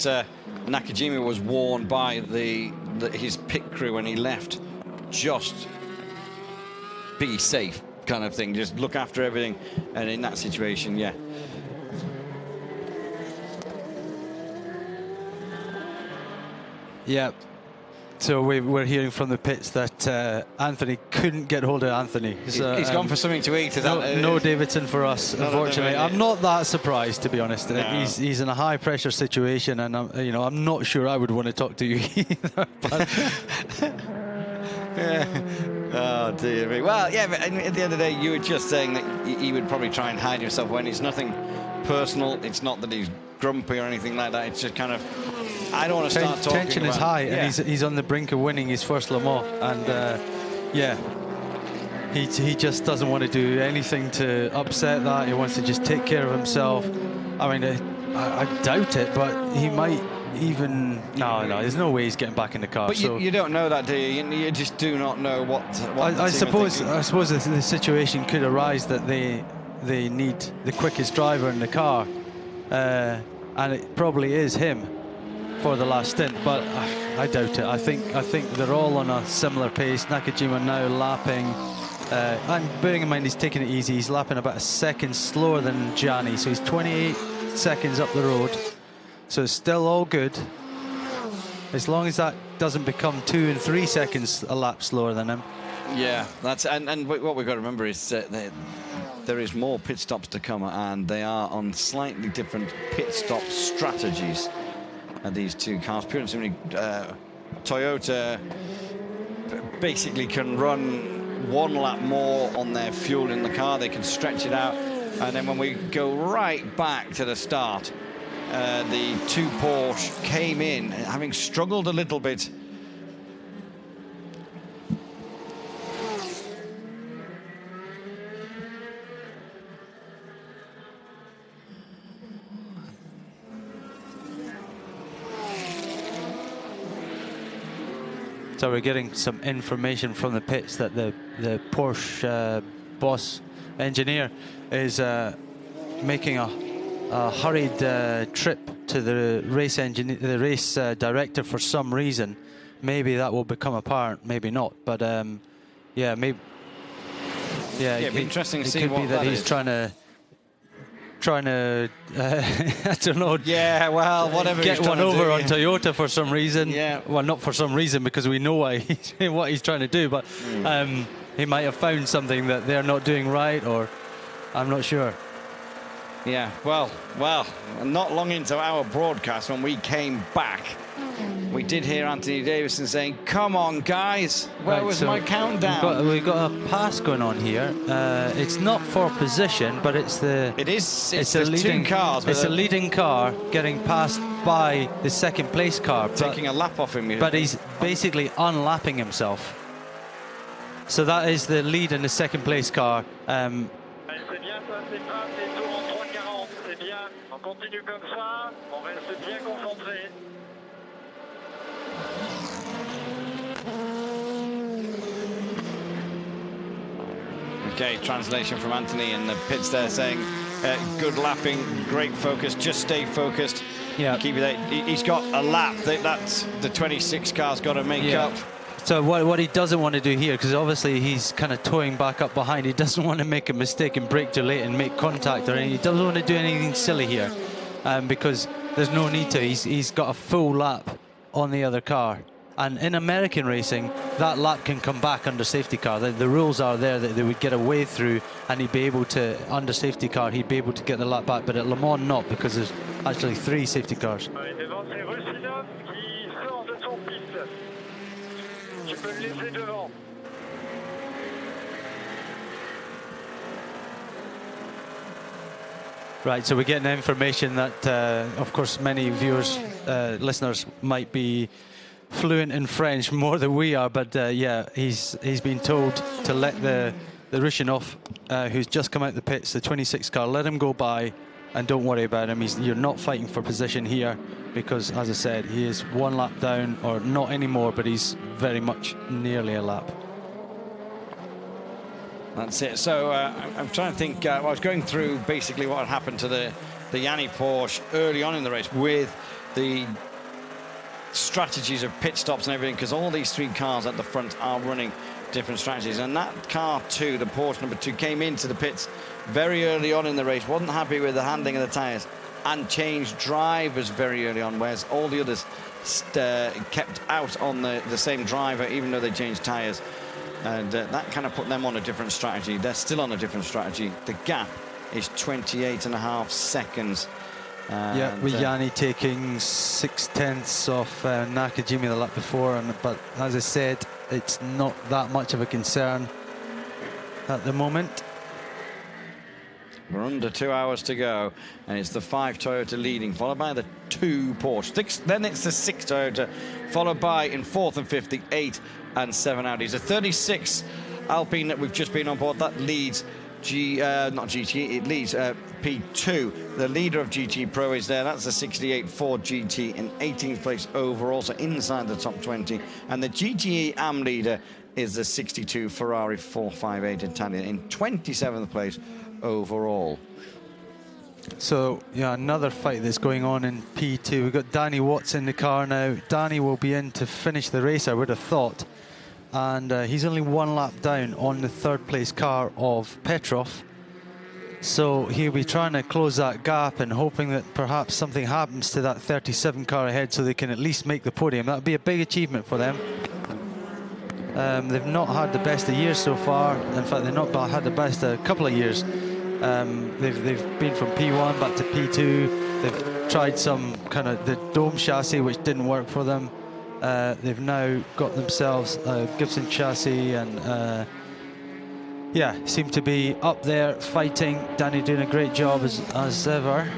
Nakajima was warned by his pit crew when he left. Just be safe, kind of thing. Just look after everything. And in that situation, yeah. Yeah. So we're hearing from the pits that Anthony couldn't get hold of Anthony. So, he's gone for something to eat. No Davidson for us, unfortunately. I'm not that surprised, to be honest. No. He's in a high pressure situation, and I'm not sure I would want to talk to you either. Yeah. Oh dear me. Well, yeah, but at the end of the day, you were just saying that he would probably try and hide himself when it's nothing personal. It's not that he's grumpy or anything like that. It's just kind of, I don't want to start talking. Tension is high, and he's on the brink of winning his first Le Mans, and yeah, he just doesn't want to do anything to upset that. He wants to just take care of himself. I mean, I doubt it, but he might even. No, there's no way he's getting back in the car. But so you don't know that, do you? You just do not know what I suppose the situation could arise that they need the quickest driver in the car, and it probably is him for the last stint, but I doubt it. I think they're all on a similar pace. Nakajima now lapping, and bearing in mind he's taking it easy. He's lapping about a second slower than Jani, so he's 28 seconds up the road. So it's still all good, as long as that doesn't become 2 and 3 seconds a lap slower than him. Yeah, that's and what we've got to remember is there is more pit stops to come, and they are on slightly different pit stop strategies. And these two cars, pure and simply, Toyota basically can run 1 lap more on their fuel in the car. They can stretch it out, and then when we go right back to the start, the 2 Porsche came in having struggled a little bit. So we're getting some information from the pits that the Porsche boss engineer is making a hurried trip to the race director for some reason. Maybe that will become apparent, maybe not. But yeah, maybe. Yeah, it'd be interesting to see it could what be that he's is. trying to I don't know. Yeah, well, whatever. Get one over on Toyota for some reason. Yeah. Well, not for some reason, because we know what he's trying to do. But he might have found something that they're not doing right, or I'm not sure. Yeah. Well. Not long into our broadcast, when we came back, we did hear Anthony Davidson saying, "Come on, guys, where was my countdown?" We've got a pass going on here. It's not for position, but it's the. It's the leading 2 cars. It's a leading car getting passed by the second place car, taking a lap off him. But he's basically unlapping himself. So that is the lead in the second place car. Continue comme ça, on reste bien concentré. Okay, translation from Anthony in the pits there saying, good lapping, great focus, just stay focused. Yeah. Keep it there. He's got a lap. That's the 26 car's got to make up. So what he doesn't want to do here, because obviously he's kind of towing back up behind, he doesn't want to make a mistake and brake too late and make contact or anything. He doesn't want to do anything silly here, because there's no need to. He's got a full lap on the other car. And in American racing, that lap can come back under safety car. The rules are there that they would get away through, and he'd be able to, under safety car, he'd be able to get the lap back. But at Le Mans, not, because there's actually 3 safety cars. Right, so we're getting information that, of course, many viewers, listeners might be fluent in French more than we are, but yeah, he's been told to let the Russian off, who's just come out the pits, the 26 car, let him go by and don't worry about him. You're not fighting for position here because, as I said, he is 1 lap down, or not anymore, but he's very much nearly a lap. That's it. So I'm trying to think. I was going through basically what had happened to the Jani Porsche early on in the race with the strategies of pit stops and everything, because all these 3 cars at the front are running different strategies. And that car 2, the Porsche number 2, came into the pits very early on in the race, wasn't happy with the handling of the tyres, and changed drivers very early on, whereas all the others kept out on the same driver, even though they changed tyres. And that kind of put them on a different strategy. They're still on a different strategy. The gap is 28.5 seconds. Yeah, with Jani taking 6/10 off Nakajima the lap before, but as I said, it's not that much of a concern at the moment. We're under 2 hours to go, and it's the 5 Toyota leading, followed by the 2 Porsche. Then it's the 6 Toyota, followed by, in 4th and 5th, the 8 and 7 Audis. The 36 Alpine that we've just been on board, that leads not GT, it leads P2. The leader of GT Pro is there. That's the 68 Ford GT in 18th place overall, so inside the top 20. And the GTE AM leader is the 62 Ferrari 458 Italian in 27th place overall. So, yeah, another fight that's going on in P2. We've got Danny Watts in the car now. Danny will be in to finish the race, I would have thought. And he's only 1 lap down on the 3rd place car of Petrov. So he'll be trying to close that gap and hoping that perhaps something happens to that 37 car ahead so they can at least make the podium. That would be a big achievement for them. They've not had the best of years so far. In fact, they've not had the best a couple of years. They've been from P1 back to P2. They've tried some kind of the dome chassis, which didn't work for them. They've now got themselves a Gibson chassis, and yeah, seem to be up there fighting. Danny doing a great job as ever.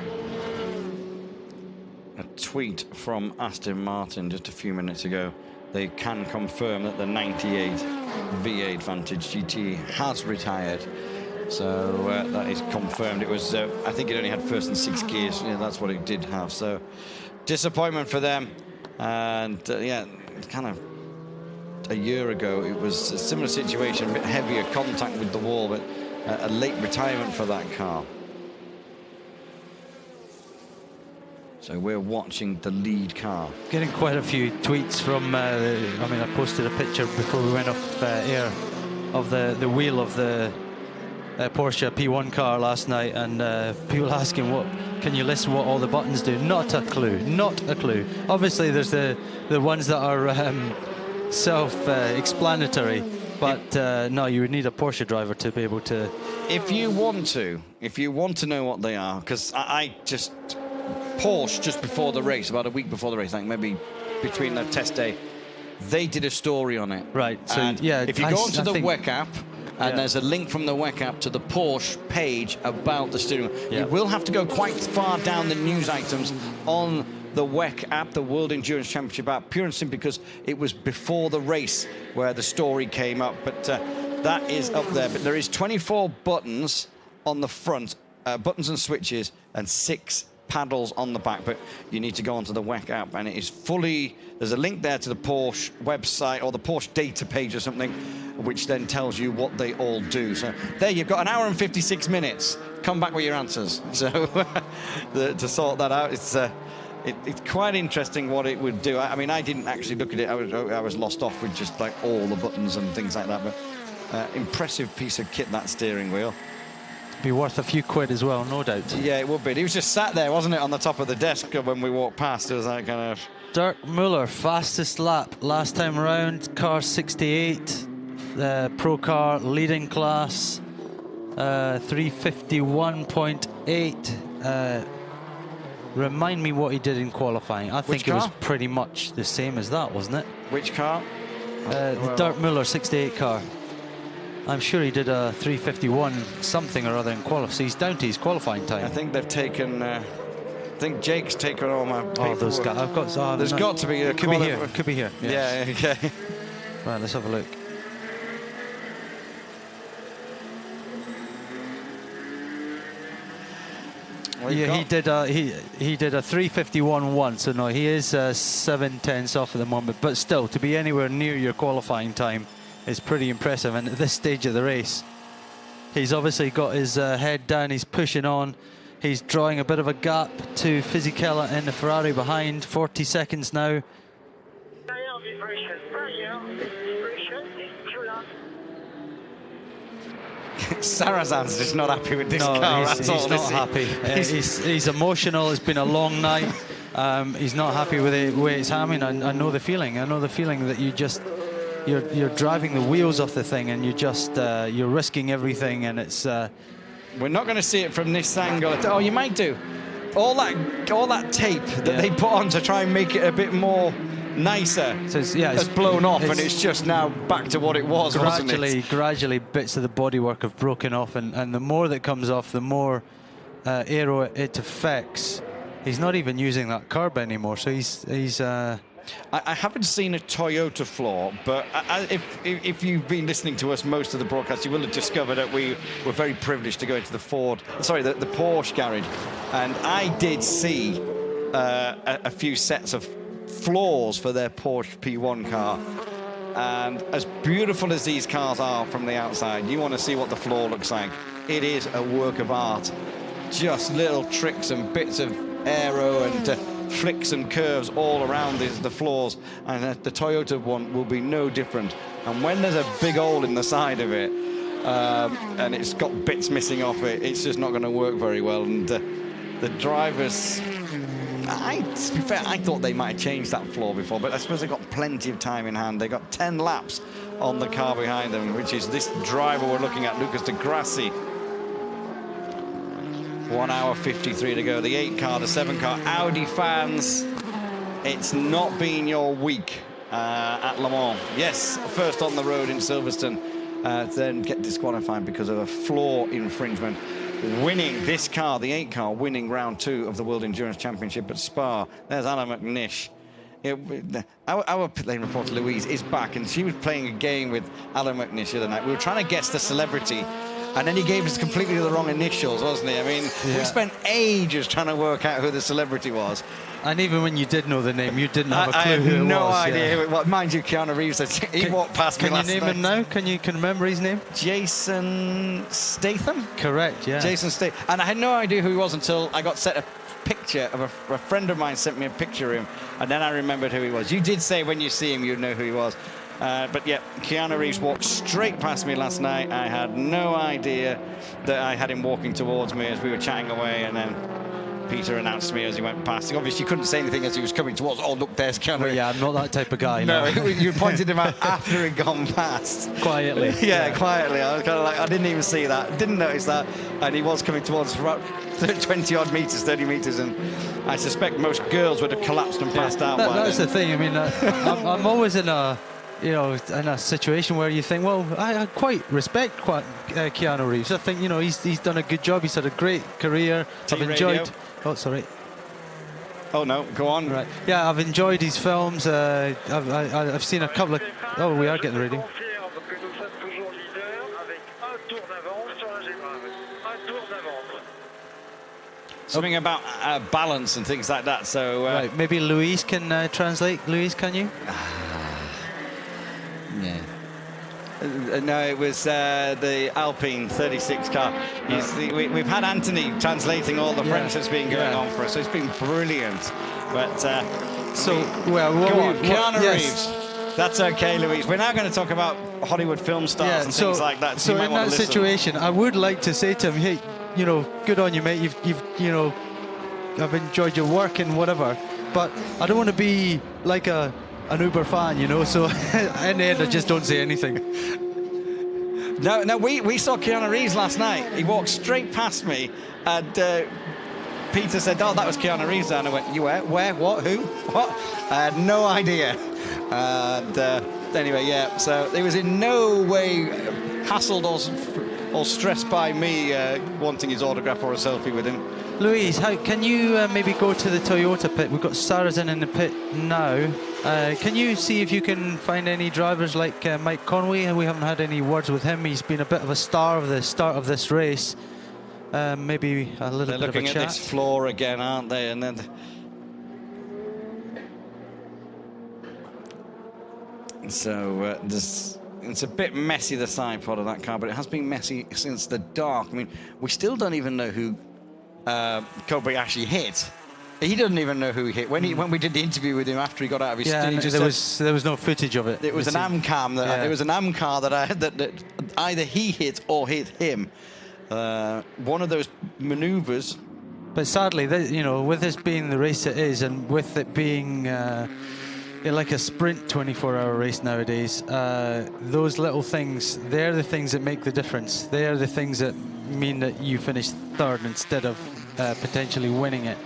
A tweet from Aston Martin just a few minutes ago. They can confirm that the 98 V8 Vantage GT has retired. So that is confirmed. It was, I think it only had 1st and 6th gears. Yeah, that's what it did have. So disappointment for them. And yeah, kind of a year ago, it was a similar situation, a bit heavier contact with the wall, but a late retirement for that car. So we're watching the lead car. Getting quite a few tweets from, I mean, I posted a picture before we went off air of the wheel of the Porsche P1 car last night, and people asking, what can you list what all the buttons do? Not a clue, not a clue. Obviously there's the ones that are self-explanatory, but no, you would need a Porsche driver to be able to. If you want to know what they are, because I just Porsche just before the race, about a week before the race, like maybe between the test day, they did a story on it. Right. So and yeah, if you go onto the WEC app, and there's a link from the WEC app to the Porsche page about the steering wheel. You will have to go quite far down the news items on the WEC app, the World Endurance Championship app, pure and simply because it was before the race where the story came up. But that is up there. But there is 24 buttons on the front, buttons and switches, and 6 paddles on the back. But you need to go onto the WEC app, and it is fully. There's a link there to the Porsche website or the Porsche data page or something, which then tells you what they all do. So there you've got 1 hour and 56 minutes. Come back with your answers. So to sort that out, it's quite interesting what it would do. I mean, I didn't actually look at it. I was lost off with just like all the buttons and things like that. But impressive piece of kit, that steering wheel. Be worth a few quid as well, no doubt. Yeah, it would be. He was just sat there, wasn't it, on the top of the desk when we walked past. It was that kind of. Dirk Muller, fastest lap last time around, car 68, pro car leading class, 351.8. Remind me what he did in qualifying. I think it was pretty much the same as that, wasn't it? Which car? The Dirk Muller 68 car. I'm sure he did a 3:51 something or other in qualifying. So he's down to his qualifying time. I think they've taken. I think Jake's taken all my paperwork. Oh, those guys. I've got. There's got to be a. Could be here. Could be here. Yes. Yeah. Okay. Right. Let's have a look. Yeah, he did a 3:51 so no, he is 7/10 off at the moment, but still, to be anywhere near your qualifying time is pretty impressive. And at this stage of the race, he's obviously got his head down, he's pushing on, he's drawing a bit of a gap to Fisichella in the Ferrari behind. 40 seconds now. Sarrazan's just not happy with this car. He's not happy. He's emotional. It's been a long night. He's not happy with the way it's happening. I know the feeling. I know the feeling that you're driving the wheels off the thing, and you're risking everything, and it's. We're not going to see it from this angle. Oh, you might do. All that tape that they put on to try and make it a bit more nicer has blown off, and it's just now back to what it was. Gradually bits of the bodywork have broken off, and the more that comes off, the more aero it affects. He's not even using that carb anymore, so he's I haven't seen a Toyota flaw, but if you've been listening to us most of the broadcast, you will have discovered that we were very privileged to go into the Porsche garage, and I did see a few sets of flaws for their Porsche P1 car. And as beautiful as these cars are from the outside, you want to see what the floor looks like. It is a work of art. Just little tricks and bits of aero and flicks and curves all around the floors, and the Toyota one will be no different. And when there's a big hole in the side of it, and it's got bits missing off it, it's just not going to work very well. And the drivers, to be fair, I thought they might have changed that floor before, but I suppose they've got plenty of time in hand. They got 10 laps on the car behind them, which is this driver we're looking at, Lucas de Grassi. 1 hour 53 to go. The 8 car, the 7 car. Audi fans, it's not been your week at Le Mans. Yes, first on the road in Silverstone, then get disqualified because of a floor infringement. Winning this car, the 8 car, winning round 2 of the World Endurance Championship at Spa. There's Anna McNish. Our pit lane reporter Louise is back, and she was playing a game with Alan McNish the other night. We were trying to guess the celebrity, and then he gave us completely the wrong initials, wasn't he? I mean, we spent ages trying to work out who the celebrity was. And even when you did know the name, you didn't have a clue who it was. No idea who it was. Mind you, Keanu Reeves, he walked past me last night. Can you name him now? Can you remember his name? Jason Statham? Correct, yeah. Jason Statham. And I had no idea who he was until I got sent a picture of a friend of mine sent me a picture of him, and then I remembered who he was. You did say when you see him, you'd know who he was. But yeah, Keanu Reeves walked straight past me last night. I had no idea that I had him walking towards me as we were chatting away, and then Peter announced me as he went past. Obviously, you couldn't say anything as he was coming towards. Oh, look, there's Keanu. Well, yeah, I'm not that type of guy. No, you pointed him out after he'd gone past. Quietly. Yeah, quietly. I was kind of like, I didn't even see that, didn't notice that, and he was coming towards about 20 odd meters, 30 meters, and I suspect most girls would have collapsed and passed out. That's the thing. I mean, I'm always in a situation where you think, well, I quite respect Keanu Reeves. I think, he's done a good job. He's had a great career. I've enjoyed. Oh, sorry. Oh no, go on. Right. Yeah, I've enjoyed his films. I've seen a couple of. Oh, we are getting ready. Something about balance and things like that. So right, maybe Louise can translate. Louise, can you? Yeah. No, it was the Alpine 36 car. We've had Anthony translating all the French that's been going on for us, so it's been brilliant. But Keanu Reeves. That's okay, Louise. We're now going to talk about Hollywood film stars and things like that. So in that situation, I would like to say to him, hey, good on you, mate. I've enjoyed your work and whatever, but I don't want to be like an Uber fan, so in the end I just don't say anything. No, we saw Keanu Reeves last night. He walked straight past me, and Peter said, oh, that was Keanu Reeves, and I went, you where, what, who, what? I had no idea. And anyway, yeah, so it was in no way hassled or stressed by me wanting his autograph or a selfie with him. Louise, can you maybe go to the Toyota pit? We've got Sarrazin in the pit now. Can you see if you can find any drivers like Mike Conway? We haven't had any words with him. He's been a bit of a star of the start of this race. Maybe a little bit of a chat. They're looking at this floor again, aren't they? And then so it's a bit messy, the side pod of that car, but it has been messy since the dark. I mean, we still don't even know who Kobayashi hit. He doesn't even know who he hit. When we did the interview with him after he got out of his stage, there was no footage of it. It was an Amcam that it was an Amcar that either he hit or hit him. One of those manoeuvres. But sadly, you know, with this being the race it is, and with it being like a sprint 24-hour race nowadays, those little things, they're the things that make the difference. They're the things that mean that you finish third instead of potentially winning it.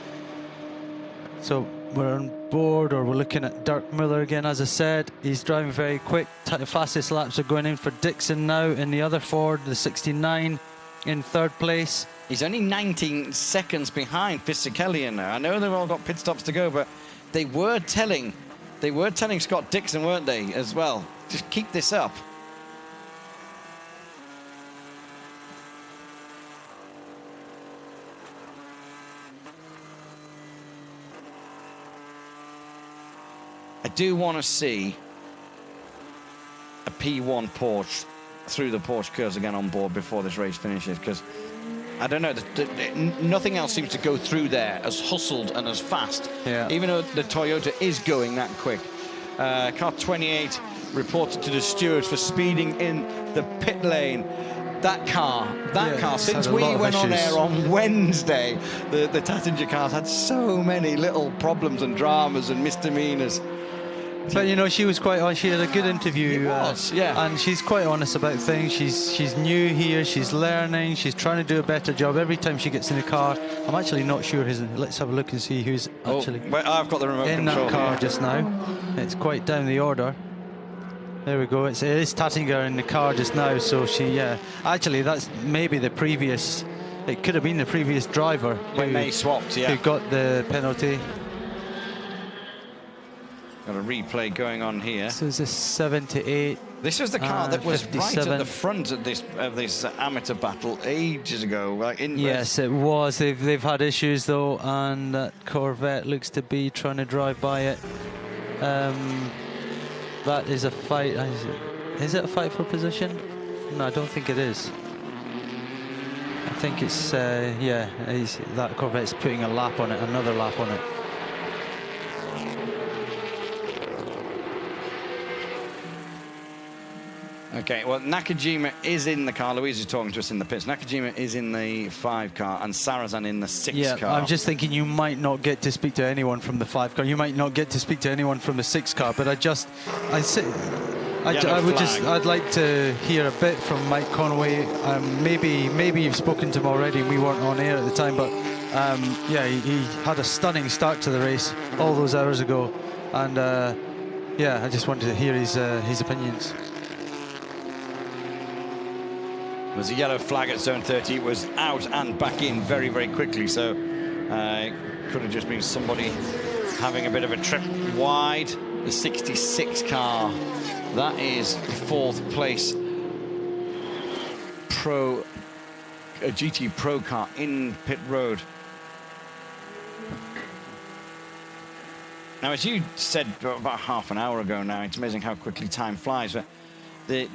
So we're on board, or we're looking at Dirk Muller again. As I said, he's driving very quick. The fastest laps are going in for Dixon now in the other Ford, the 69 in third place. He's only 19 seconds behind Fisichella now. I know they've all got pit stops to go, but they were telling Scott Dixon, weren't they, as well? Just keep this up. I do want to see a P1 Porsche through the Porsche curves again on board before this race finishes, because I don't know, nothing else seems to go through there as hustled and as fast. Yeah. Even though the Toyota is going that quick. Car 28 reported to the stewards for speeding in the pit lane. That car, since we went on air on Wednesday, the Tattinger cars had so many little problems and dramas and misdemeanors. But you know, she was quite on. She had a good interview. Yeah. And she's quite honest about things. She's new here. She's learning. She's trying to do a better job every time she gets in the car. I'm actually not sure who's. Let's have a look and see who's actually. Well, I've got the remote in control that car here. just now. It's quite down the order. There we go. It is Tattinger in the car just now. So she, actually, that's maybe the previous. It could have been the previous driver when they swapped. Yeah. Who got the penalty. Got a replay going on here. So it's a 78. This was the car that was 57. right at the front of this amateur battle ages ago. Like yes, it was. They've had issues though, and that Corvette looks to be trying to drive by it. That is a fight. Is it a fight for position? No, I don't think it is. I think it's that Corvette's putting a lap on it, another lap on it. Okay, well, Nakajima is in the car. Louise is talking to us in the pits. Nakajima is in the 5 car and Sarrazin in the 6 car. I'm just thinking you might not get to speak to anyone from the 5 car. You might not get to speak to anyone from the 6 car. But I'd like to hear a bit from Mike Conway. Maybe you've spoken to him already and we weren't on air at the time. But he had a stunning start to the race all those hours ago. And I just wanted to hear his opinions. There's a yellow flag at zone 30. It was out and back in very, very quickly. So could have just been somebody having a bit of a trip wide. The 66 car. That is 4th place a GT Pro car in pit road. Now, as you said about half an hour ago now, it's amazing how quickly time flies. But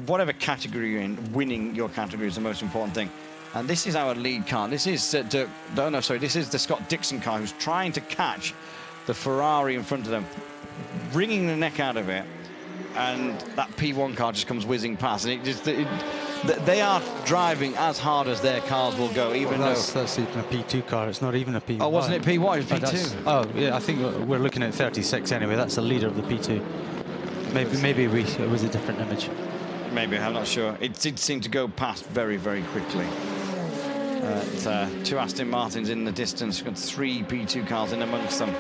whatever category you're in, winning your category is the most important thing. And this is our lead car. This is this is the Scott Dixon car who's trying to catch the Ferrari in front of them, wringing the neck out of it, and that P1 car just comes whizzing past. And they are driving as hard as their cars will go, even though that's even a P2 car. It's not even a P1. Oh, wasn't it P1? It was P2. Oh, yeah. I think we're looking at 36 anyway. That's the leader of the P2. Maybe it was a different image. Maybe, I'm not sure. It did seem to go past very, very quickly. 2 Aston Martins in the distance. We've got 3 P2 cars in amongst them.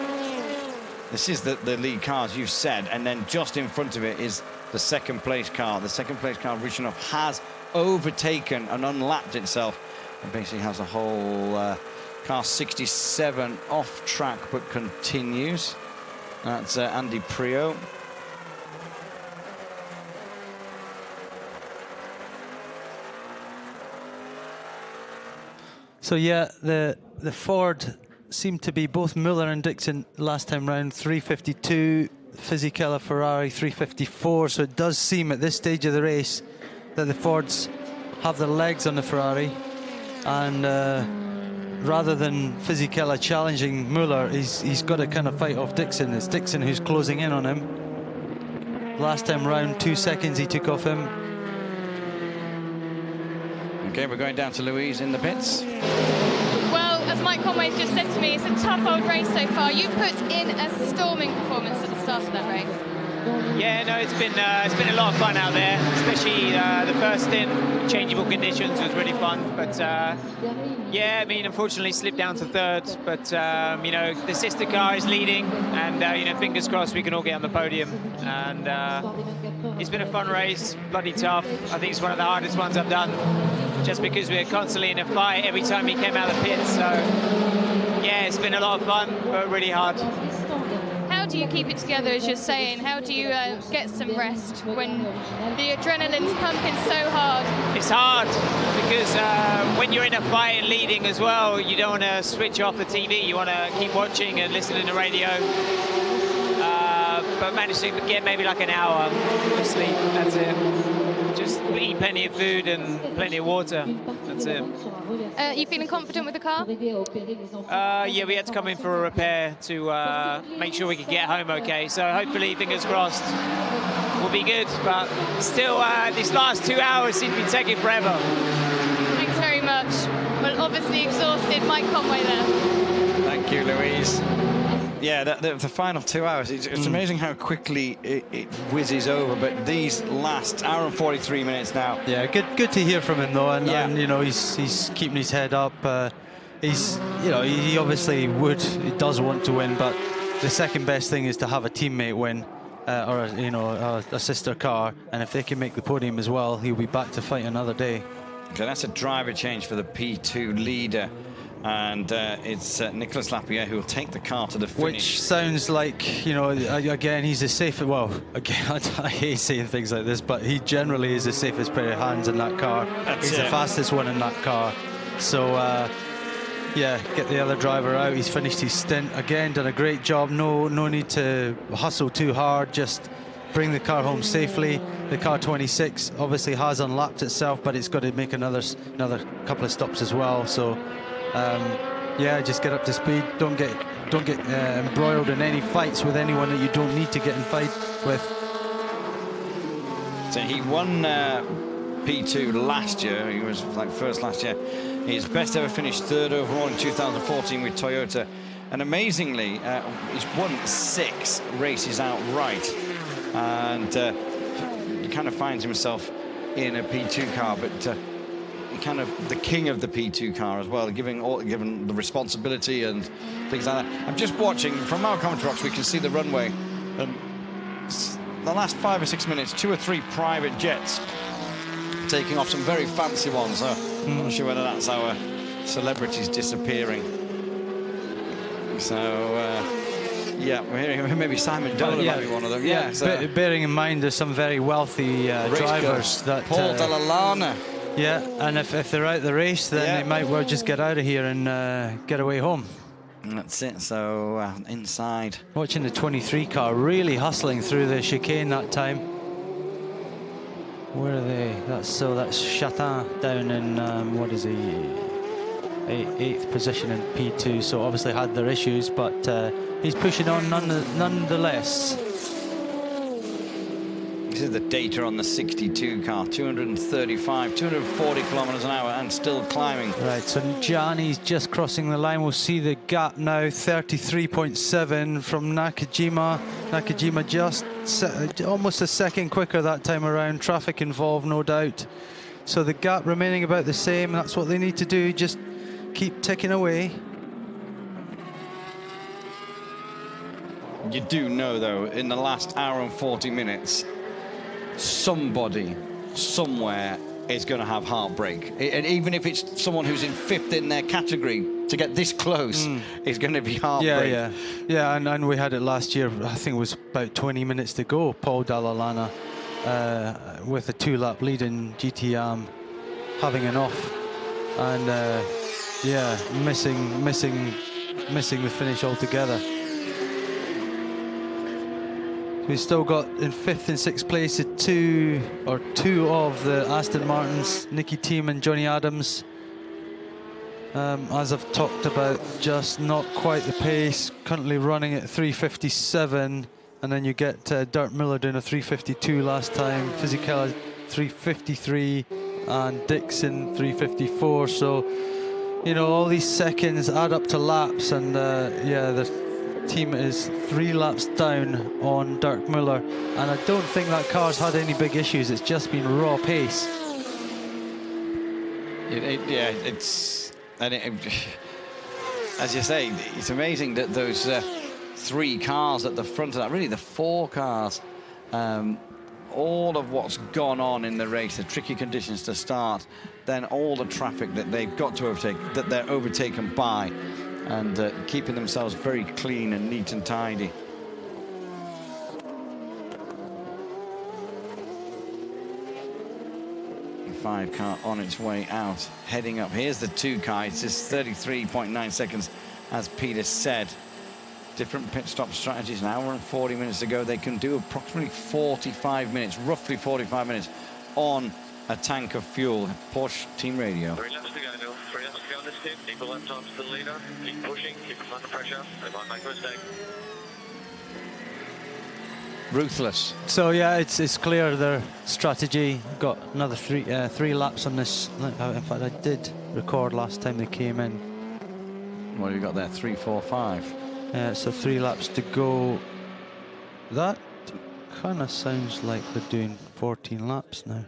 This is the lead car, as you said, and then just in front of it is the second place car. The second place car, originally has overtaken and unlapped itself, and basically has a whole car 67 off track but continues. That's Andy Prio. So yeah, the Ford seemed to be both Muller and Dixon last time round, 352, Fisichella Ferrari 354. So it does seem at this stage of the race that the Fords have the legs on the Ferrari, and rather than Fisichella challenging Muller, he's got to kind of fight off Dixon. It's Dixon who's closing in on him. Last time round, 2 seconds he took off him. Okay, we're going down to Louise in the pits. Well, as Mike Conway's just said to me, it's a tough old race so far. You put in a storming performance at the start of that race. Yeah, no, it's been a lot of fun out there, especially the first stint. Changeable conditions was really fun, but yeah, I mean, unfortunately slipped down to third, but you know, the sister car is leading, and you know, fingers crossed we can all get on the podium. And it's been a fun race, bloody tough. I think it's one of the hardest ones I've done, just because we're constantly in a fight every time he came out of the pits. So yeah, it's been a lot of fun, but really hard. How do you keep it together, as you're saying? How do you get some rest when the adrenaline's pumping so hard? It's hard because when you're in a fight and leading as well, you don't want to switch off the TV. You want to keep watching and listening to radio. But managed to get maybe like an hour of sleep. That's it. Just eat plenty of food and plenty of water. That's it. You feeling confident with the car? Yeah, we had to come in for a repair to make sure we could get home okay. So hopefully, fingers crossed, we'll be good. But still, these last 2 hours seem to be taking forever. Thanks very much. Well, obviously exhausted. Mike Conway there. Thank you, Louise. Yeah, the final 2 hours, it's amazing how quickly it whizzes over, but these last hour and 43 minutes now. Yeah, good to hear from him though, and you know, he's keeping his head up. He's, you know, he obviously he does want to win, but the second best thing is to have a teammate win, or you know, a sister car, and if they can make the podium as well, he'll be back to fight another day. Okay, that's a driver change for the P2 leader. And it's Nicolas Lapierre who will take the car to the finish. Which sounds like, you know, again, he's the safest, well, again, I hate saying things like this, but he generally is the safest pair of hands in that car. He's the fastest one in that car. So, yeah, get the other driver out. He's finished his stint. Again, done a great job. No need to hustle too hard. Just bring the car home safely. The car 26 obviously has unlapped itself, but it's got to make another couple of stops as well. So, yeah, just get up to speed. Don't get embroiled in any fights with anyone that you don't need to get in fight with. So he won P2 last year. He was like first last year. His best ever finish third overall in 2014 with Toyota, and amazingly, he's won 6 races outright, and he kind of finds himself in a P2 car, but. Kind of the king of the P2 car as well, given the responsibility and things like that. I'm just watching from our commentary box. We can see the runway, and the last 5 or 6 minutes, 2 or 3 private jets taking off, some very fancy ones. I'm not sure whether that's our celebrities disappearing. So yeah, we're hearing maybe Simon Dolan might be one of them. Yeah, bearing in mind there's some very wealthy drivers that Paul Dalla yeah, and if they're out the race, then they might well just get out of here and get away home. That's it. So inside, watching the 23 car really hustling through the chicane that time. Where are they? That's Chatin down in what is he? 8th position in P2. So obviously had their issues, but he's pushing on nonetheless. This is the data on the 62 car, 240 kilometers an hour and still climbing. Right, so Gianni's just crossing the line. We'll see the gap now, 33.7 from Nakajima. Nakajima just almost a second quicker that time around. Traffic involved, no doubt. So the gap remaining about the same. That's what they need to do, just keep ticking away. You do know, though, in the last hour and 40 minutes, somebody, somewhere, is going to have heartbreak. And even if it's someone who's in 5th in their category, to get this close is going to be heartbreak. Yeah, and we had it last year. I think it was about 20 minutes to go. Paul Dalla with a 2-lap lead in GTM, having an off, and yeah, missing the finish altogether. We still got in 5th and 6th place two of the Aston Martins, Nicky Thiem and Johnny Adams. As I've talked about, just not quite the pace. Currently running at 3:57, and then you get Dirk Miller doing a 3:52 last time, Fisichella 3:53, and Dixon 3:54. So, you know, all these seconds add up to laps, and yeah, the team is 3 laps down on Dirk Miller, and I don't think that car's had any big issues. It's just been raw pace. Yeah, it's, and as you say, it's amazing that those 3 cars at the front of that, really the 4 cars, all of what's gone on in the race, the tricky conditions to start, then all the traffic that they've got to overtake, that they're overtaken by, and keeping themselves very clean and neat and tidy. The 5 car on its way out, heading up. Here's the 2 car. It's just 33.9 seconds, as Peter said. Different pit stop strategies. An hour and 40 minutes to go. They can do approximately 45 minutes, roughly 45 minutes, on a tank of fuel. Porsche Team Radio. 3 laps to go, Neel. 3 laps to go on this team. Keep the lap times to the leader. Keep pushing. Keep them under pressure. They might make a mistake. Ruthless. So yeah, it's clear their strategy. Got another 3 laps on this. In fact, I did record last time they came in. What have you got there? 3, 4, 5. So 3 laps to go. That kind of sounds like they're doing 14 laps now.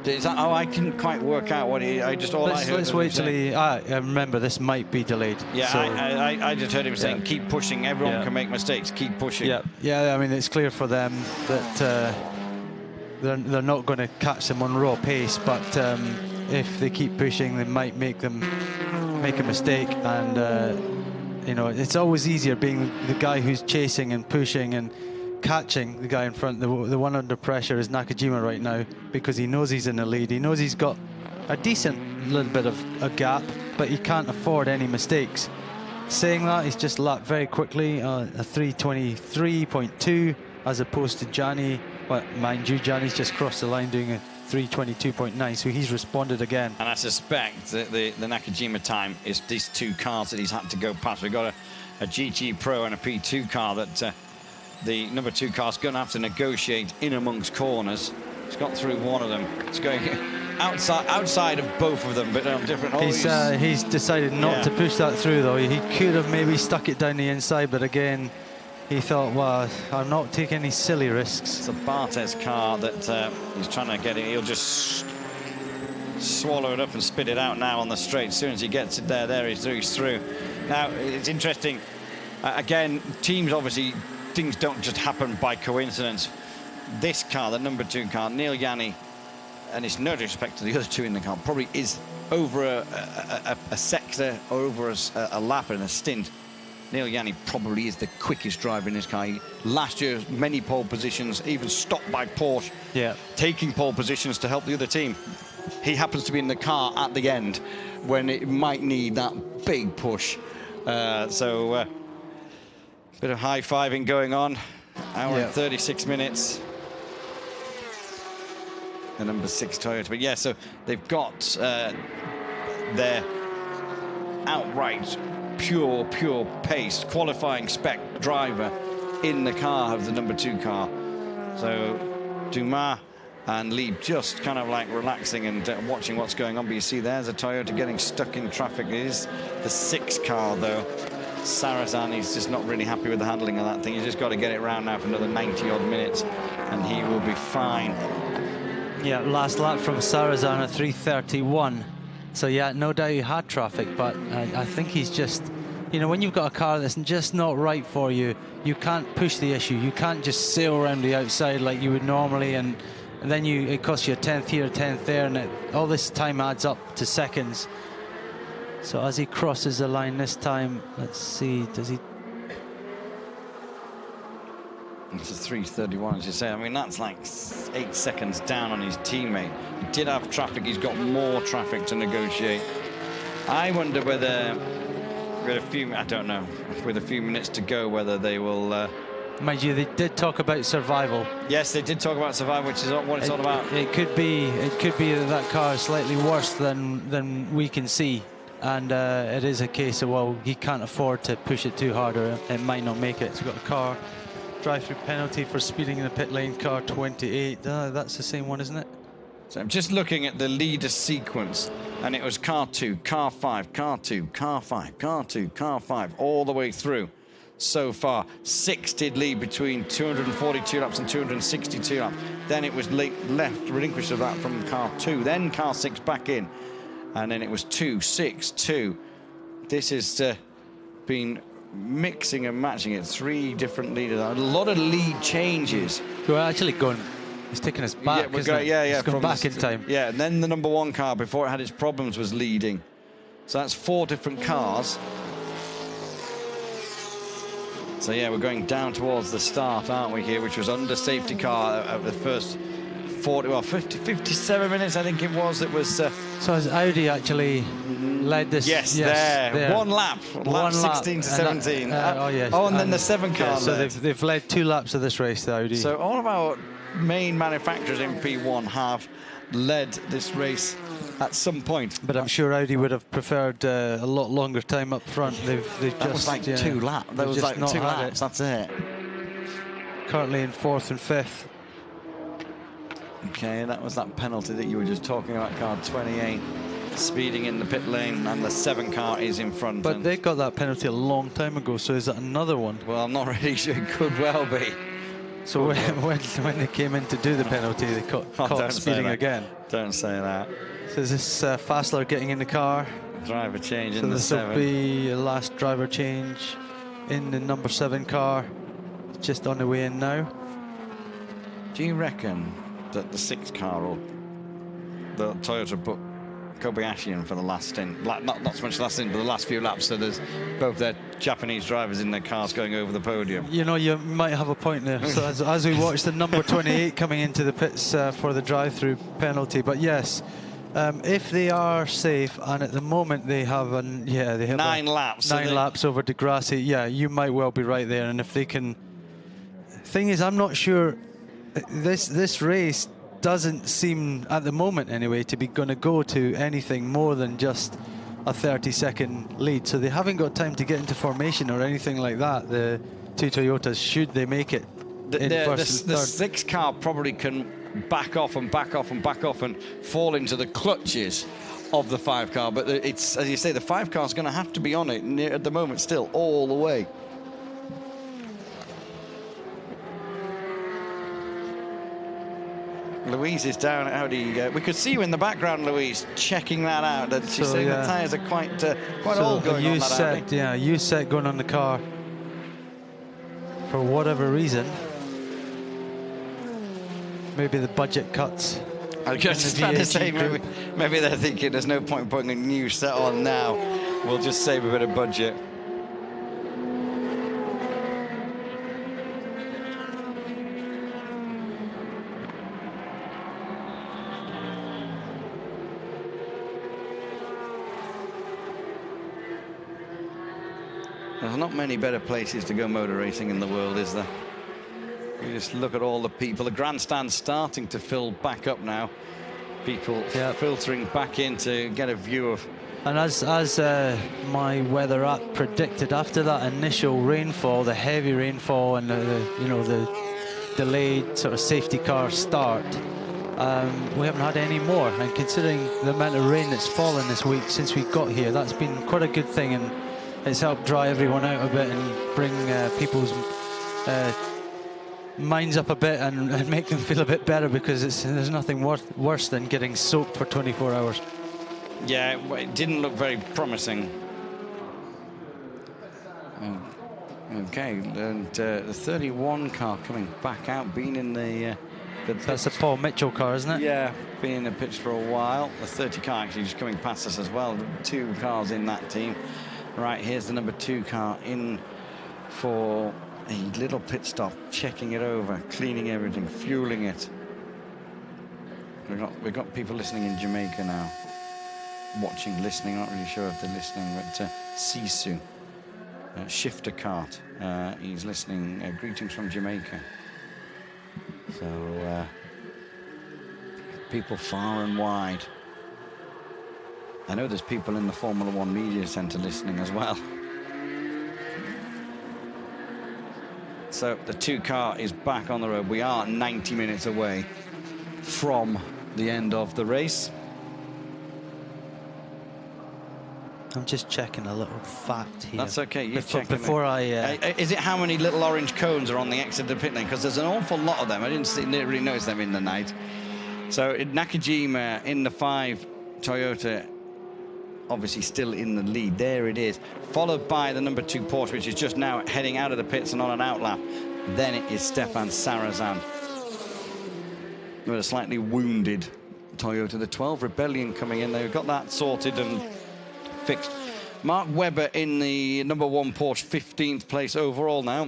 Is that, oh, I couldn't quite work out what he. I just all I heard. Let's wait till he. I remember this might be delayed. Yeah, so, I just heard him saying, keep pushing. Everyone can make mistakes. Keep pushing. Yeah. I mean, it's clear for them that they're not going to catch them on raw pace, but if they keep pushing, they might make them make a mistake. And you know, it's always easier being the guy who's chasing and pushing and catching the guy in front. The one under pressure is Nakajima right now, because he knows he's in the lead. He knows he's got a decent little bit of a gap, but he can't afford any mistakes. Saying that, he's just lapped very quickly, a 3:23.2 as opposed to Jani. Well, mind you, Jani's just crossed the line doing a 3:22.9, so he's responded again. And I suspect that the Nakajima time is these 2 cars that he's had to go past. We've got a GT Pro and a P2 car that the number 2 car's going to have to negotiate in amongst corners. It's got through one of them. It's going outside of both of them, but on different holes. He's decided not to push that through, though. He could have maybe stuck it down the inside, but again, he thought, well, I'm not taking any silly risks. It's a Bartes car that he's trying to get it. He'll just swallow it up and spit it out now on the straight. As soon as he gets it there he's through. Now, it's interesting. Again, teams, obviously, things don't just happen by coincidence. This car, the number 2 car, Neel Jani, and it's no disrespect to the other 2 in the car, probably is over a sector or over a lap and a stint. Neel Jani probably is the quickest driver in this car. Last year, many pole positions, even stopped by Porsche, taking pole positions to help the other team. He happens to be in the car at the end when it might need that big push. So bit of high-fiving going on. Hour and 36 minutes. The number 6 Toyota. But yeah, so they've got their outright pure pace qualifying spec driver in the car of the number 2 car. So Dumas and Lieb just kind of like relaxing and watching what's going on. But you see there's a Toyota getting stuck in traffic. It is the 6 car though. Sarrazin, he's just not really happy with the handling of that thing. He's just got to get it around now for another 90 odd minutes and he will be fine. Yeah, last lap from Sarrazin at 3:31. So yeah, no doubt he had traffic, but I think he's you know, when you've got a car that's just not right for you, you can't push the issue. You can't just sail around the outside like you would normally, and then it costs you a 10th here, a 10th there, and all this time adds up to seconds. So as he crosses the line this time, let's see, does he? It's a 3:31, as you say. I mean, that's like 8 seconds down on his teammate. He did have traffic. He's got more traffic to negotiate. I wonder whether, with a few, I don't know, with a few minutes to go, whether they will. Mind you, they did talk about survival. Yes, they did talk about survival, which is what it's all about. It could be that car is slightly worse than we can see, and it is a case of, well, he can't afford to push it too hard, or it might not make it. So we've got a car drive-through penalty for speeding in the pit lane, car 28. That's the same one, isn't it? So I'm just looking at the leader sequence, and it was car 2, car 5, car 2, car 5, car 2, car 5, all the way through so far. 6 did lead between 242 laps and 262 laps. Then it was left, relinquished of that from car 2, then car 6 back in, and then it was 2, 6, 2. This has been mixing and matching it. 3 different leaders. A lot of lead changes. We're actually going. It's taking us back. Yeah, it's going back in time. Yeah, and then the number 1 car, before it had its problems, was leading. So that's 4 different cars. So yeah, we're going down towards the start, aren't we, here, which was under safety car at the first 57 minutes, I think it was. It was. So has Audi actually led this? Yes, there. One lap 16 to 17. Yes. Oh, and then the 7 car. So they've led 2 laps of this race, the Audi. So all of our main manufacturers in P1 have led this race at some point. But I'm sure Audi would have preferred a lot longer time up front. They've that was like 2 laps. That was like 2 laps. That's it. Currently in 4th and 5th. Okay, that was that penalty that you were just talking about, car 28, speeding in the pit lane, and the 7 car is in front. But they got that penalty a long time ago, so is that another one? Well, I'm not really sure. It could well be. So when they came in to do the penalty, they caught speeding again. Don't say that. So is this Fassler getting in the car? Driver change in the 7. So this will be a last driver change in the number 7 car. Just on the way in now. Do you reckon that the 6 car or the Toyota put Kobayashi in for the last stint? Not so much last stint, but the last few laps. So there's both their Japanese drivers in their cars going over the podium. You know, you might have a point there. So as we watch the number 28 coming into the pits for the drive-through penalty. But yes, if they are safe, and at the moment they have 9 laps. 9 laps over to Grassi. Yeah, you might well be right there. And if they can, thing is, I'm not sure. This race doesn't seem, at the moment anyway, to be going to go to anything more than just a 30-second lead. So they haven't got time to get into formation or anything like that, the 2 Toyotas, should they make it in first and third. The 6 car probably can back off and back off and back off and fall into the clutches of the 5 car. But it's, as you say, the 5 car is going to have to be on it at the moment still, all the way. Louise is down at Audi. We could see you in the background, Louise, checking that out. She's saying the tyres are quite old going on that Audi. Yeah, U-set going on the car. For whatever reason. Maybe the budget cuts. I was just about to say, maybe they're thinking there's no point in putting a new set on now. We'll just save a bit of budget. There's not many better places to go motor racing in the world, is there? You just look at all the people. The grandstand's starting to fill back up now. People filtering back in to get a view of. And as my weather app predicted, after that initial rainfall, the heavy rainfall and the delayed sort of safety car start, we haven't had any more. And considering the amount of rain that's fallen this week since we got here, that's been quite a good thing. And it's helped dry everyone out a bit and bring people's minds up a bit and make them feel a bit better, because there's nothing worse than getting soaked for 24 hours. Yeah, it didn't look very promising. Okay, and the 31 car coming back out, been in the That's the Paul Mitchell car, isn't it? Yeah, been in the pitch for a while. The 30 car actually just coming past us as well. 2 cars in that team. Right, here's the number 2 car in for a little pit stop, checking it over, cleaning everything, fueling it. We've got people listening in Jamaica now. Watching, listening, not really sure if they're listening, but Sisu, shifter cart, he's listening. Greetings from Jamaica. So, people far and wide. I know there's people in the Formula One Media Centre listening as well. So the 2 car is back on the road. We are 90 minutes away from the end of the race. I'm just checking a little fact here. That's okay. You check before I. Is it how many little orange cones are on the exit of the pit lane? Because there's an awful lot of them. I didn't really notice them in the night. So Nakajima in the 5 Toyota, obviously still in the lead. There it is, followed by the number 2 Porsche, which is just now heading out of the pits and on an outlap. Then it is Stéphane Sarrazin with a slightly wounded Toyota. The 12 Rebellion coming in. They've got that sorted and fixed. Mark Webber in the number 1 Porsche, 15th place overall now.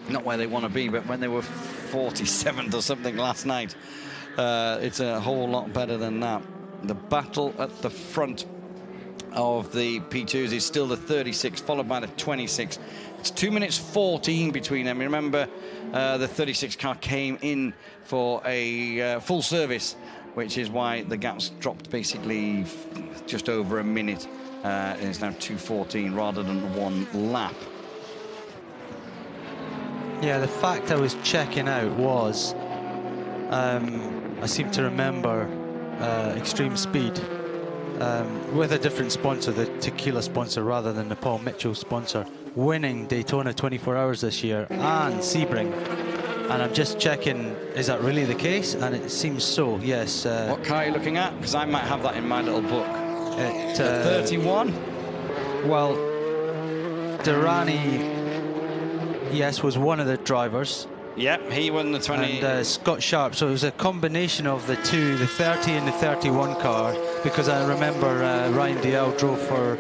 Not where they want to be, but when they were 47th or something last night, it's a whole lot better than that. The battle at the front of the P2s is still the 36, followed by the 26. It's 2 minutes 14 between them. Remember, the 36 car came in for a full service, which is why the gap's dropped basically just over a minute. It's now 2:14 rather than 1 lap. Yeah, the fact I was checking out was, I seem to remember Extreme Speed with a different sponsor, the tequila sponsor rather than the Paul Mitchell sponsor, winning Daytona 24 Hours this year and Sebring. And I'm just checking, is that really the case? And it seems so, yes. What car are you looking at? Because I might have that in my little book. 31? Well, Durrani, yes, was one of the drivers. Yep, he won the 20. And Scott Sharp, so it was a combination of the 2, the 30 and the 31 car, because I remember Ryan DL drove for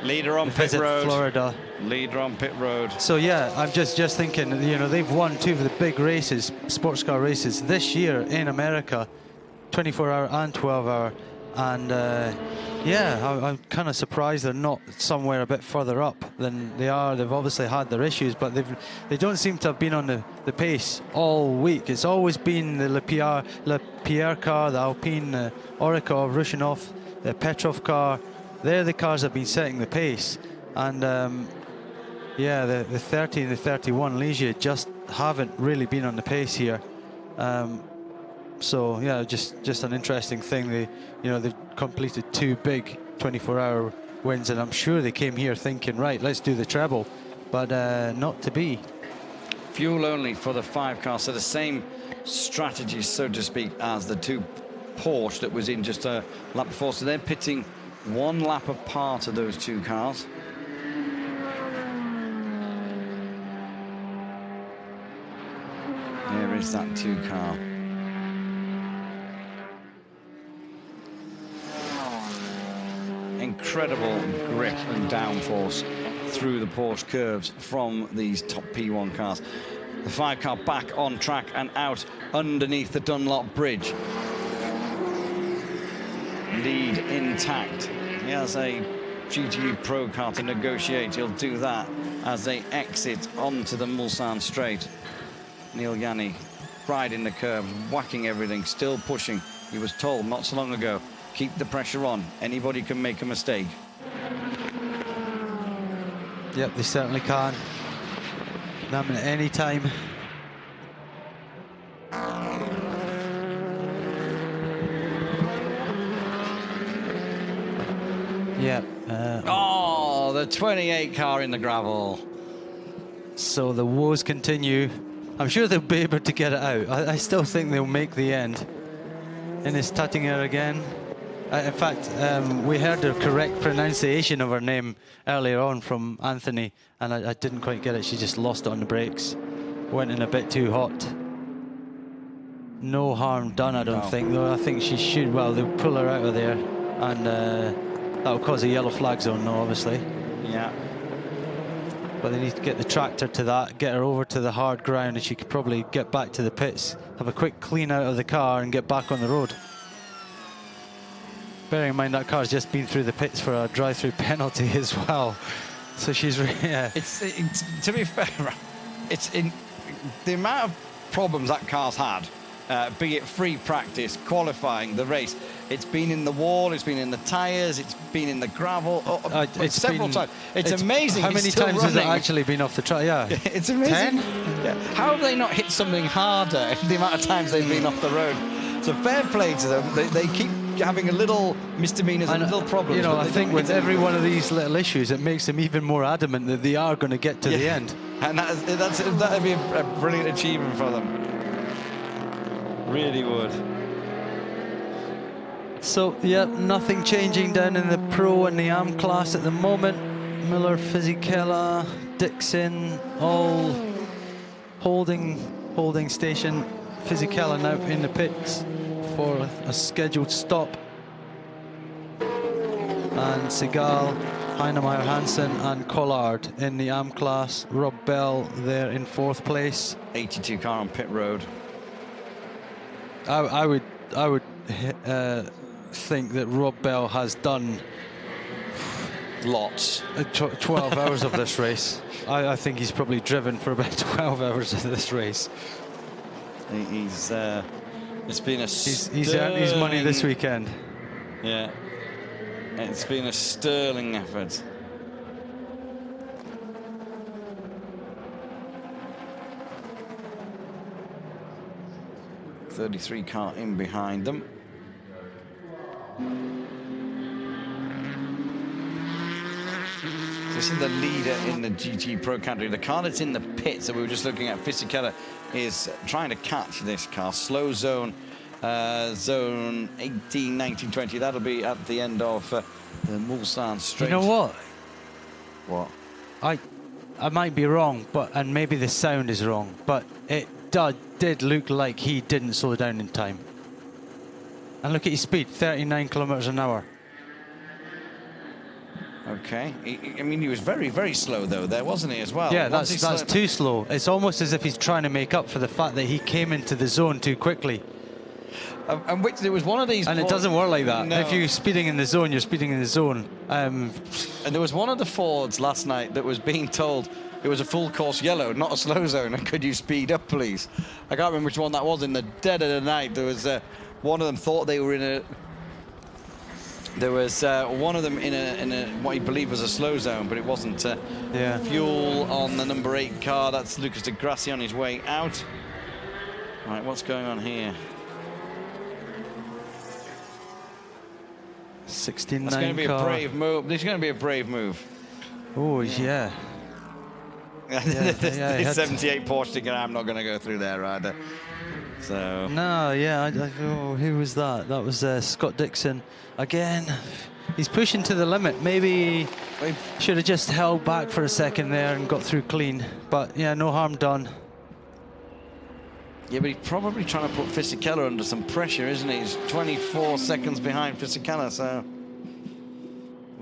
leader on Visit pit road. Florida. Leader on pit road. So yeah, I'm just thinking, you know, they've won 2 of the big races, sports car races this year in America, 24-hour and 12-hour, and yeah, I'm kind of surprised they're not somewhere a bit further up than they are. They've obviously had their issues, but they don't seem to have been on the pace all week. It's always been the Le Pierre car, the Alpine, Orikov, Rushinov, the Petrov car. They're the cars that have been setting the pace, and yeah, the 30 and the 31 Ligier just haven't really been on the pace here. So yeah, just an interesting thing. They've completed 2 big 24-hour wins, and I'm sure they came here thinking, right, let's do the treble, but not to be. Fuel only for the 5 cars, so the same strategy, so to speak, as the 2 Porsche that was in just a lap before. So they're pitting 1 lap apart of those 2 cars. There is that 2 car. Incredible grip and downforce through the Porsche curves from these top P1 cars. The 5 car back on track and out underneath the Dunlop Bridge. Lead intact. He has a GTE Pro car to negotiate. He'll do that as they exit onto the Mulsanne Straight. Neel Jani riding the curve, whacking everything, still pushing. He was told not so long ago, keep the pressure on. Anybody can make a mistake. Yep, they certainly can. Them at any time. Yep. Oh, the 28 car in the gravel. So the woes continue. I'm sure they'll be able to get it out. I still think they'll make the end. And it's Tattinger again. In fact, we heard the correct pronunciation of her name earlier on from Anthony, and I didn't quite get it. She just lost it on the brakes. Went in a bit too hot. No harm done, I don't think, though. I think she should, well, they'll pull her out of there, and that'll cause a yellow flag zone, though, obviously. Yeah. But they need to get the tractor to that, get her over to the hard ground, and she could probably get back to the pits, have a quick clean out of the car, and get back on the road. Bearing in mind that car's just been through the pits for a drive-through penalty as well. So she's, yeah. It's to be fair, it's in the amount of problems that car's had, be it free practice, qualifying, the race. It's been in the wall, it's been in the tyres, it's been in the gravel, it's several times. It's amazing. How many times has it actually been off the track? Yeah. It's amazing. 10? Yeah. How have they not hit something harder the amount of times they've been off the road? So fair play to them. They keep having a little misdemeanors and little problems. You know, I think with every one of these little issues, it makes them even more adamant that they are going to get to the end. And that'd be a brilliant achievement for them. Really would. So, yeah, nothing changing down in the Pro and the AM class at the moment. Miller, Fisichella, Dixon, all holding station. Fisichella now in the pits for a scheduled stop. And Segal, Heinemeyer, Hansen and Collard in the AM class. Rob Bell there in 4th place. 82 car on pit road. I would think that Rob Bell has done lots. 12 hours of this race. I think he's probably driven for about 12 hours of this race. It's been a he's earned his money this weekend. Yeah, it's been a sterling effort. .33 car in behind them. This is the leader in the GT Pro category. The car that's in the pits that we were just looking at, Fisichella, is trying to catch this car. Slow zone, zone 18, 19, 20. That'll be at the end of the Mulsanne straight. You know what? What? I might be wrong, and maybe the sound is wrong, but it did look like he didn't slow down in time. And look at his speed, 39 kilometers an hour. Okay. I mean, he was very, very slow, though, there, wasn't he, as well? Yeah, that's too slow. It's almost as if he's trying to make up for the fact that he came into the zone too quickly. And which there was one of these... And it doesn't work like that. No. If you're speeding in the zone, you're speeding in the zone. And there was one of the Fords last night that was being told it was a full course yellow, not a slow zone, and could you speed up, please? I can't remember which one that was. In the dead of the night, there was one of them thought they were in a... There was one of them in a what he believed was a slow zone, but it wasn't. Yeah. Fuel on the number 8 car. That's Lucas de Grassi on his way out. Right, what's going on here? 69 That's going to be car. a brave move. This is going to be a brave move. Oh, yeah. This 78 Porsche ticket, I'm not going to go through there either. So. No, yeah, who was that? That was Scott Dixon. Again, he's pushing to the limit. Maybe should have just held back for a second there and got through clean. But yeah, no harm done. Yeah, but he's probably trying to put Fisichella under some pressure, isn't he? He's 24 seconds behind Fisichella, so...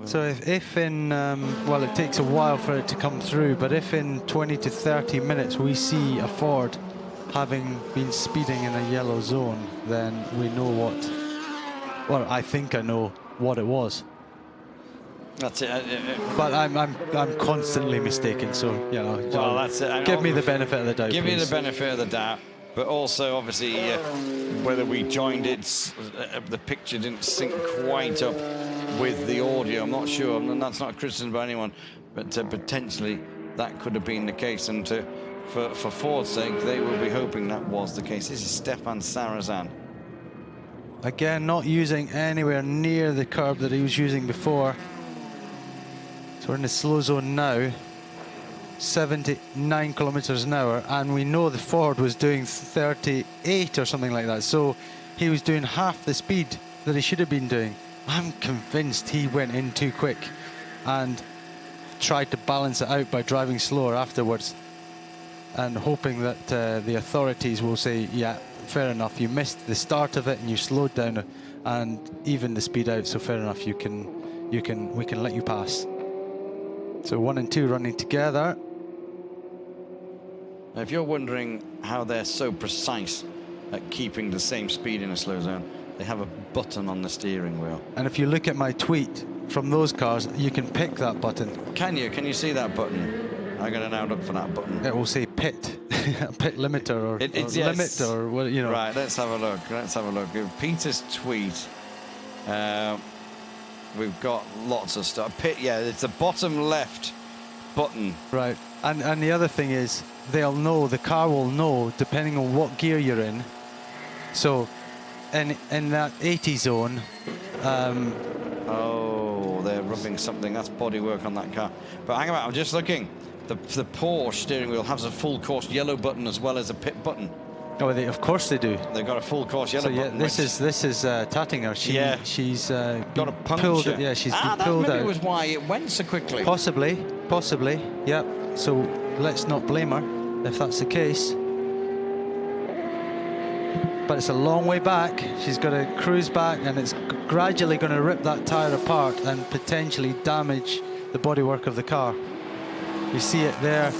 So if in, well, it takes a while for it to come through, but if in 20 to 30 minutes we see a Ford having been speeding in a yellow zone, then we know what, well, I think I know what it was. That's it. But I'm constantly mistaken, so, you know, well, that's it. Give me the benefit of the doubt, Give please. me the benefit of the doubt. But also, obviously, whether we joined it, the picture didn't sync quite up with the audio. I'm not sure, and that's not a criticism by anyone, but potentially that could have been the case. And for Ford's sake, they will be hoping that was the case. This is Stéphane Sarrazin. Again, not using anywhere near the curb that he was using before. So we're in the slow zone now. 79 kilometers an hour, and we know the Ford was doing 38 or something like that, so he was doing half the speed that he should have been doing. I'm convinced he went in too quick and tried to balance it out by driving slower afterwards, and hoping that the authorities will say, yeah, fair enough, you missed the start of it and you slowed down and even the speed out, so fair enough, we can let you pass. So 1 and 2 running together. Now, if you're wondering how they're so precise at keeping the same speed in a slow zone, they have a button on the steering wheel. And if you look at my tweet from those cars, you can pick that button. Can you? Can you see that button? I'm going to now look for that button. It will say pit, pit limiter or, it's limit or what, you know. Right, let's have a look. Let's have a look. Peter's tweet. We've got lots of stuff. Pit, yeah, it's the bottom left button. Right, and the other thing is, they'll know, the car will know, depending on what gear you're in. So, in that 80 zone, oh, they're rubbing something. That's bodywork on that car. But hang on, I'm just looking. The Porsche steering wheel has a full course yellow button as well as a pit button. Oh, of course they do. They've got a full course yellow button. This is Tattinger. She's got a puncture. Pulled, yeah, she's been pulled out. That maybe was why it went so quickly. Possibly. Yep. So let's not blame her if that's the case. But it's a long way back. She's got to cruise back, and it's gradually going to rip that tyre apart and potentially damage the bodywork of the car. You see it there.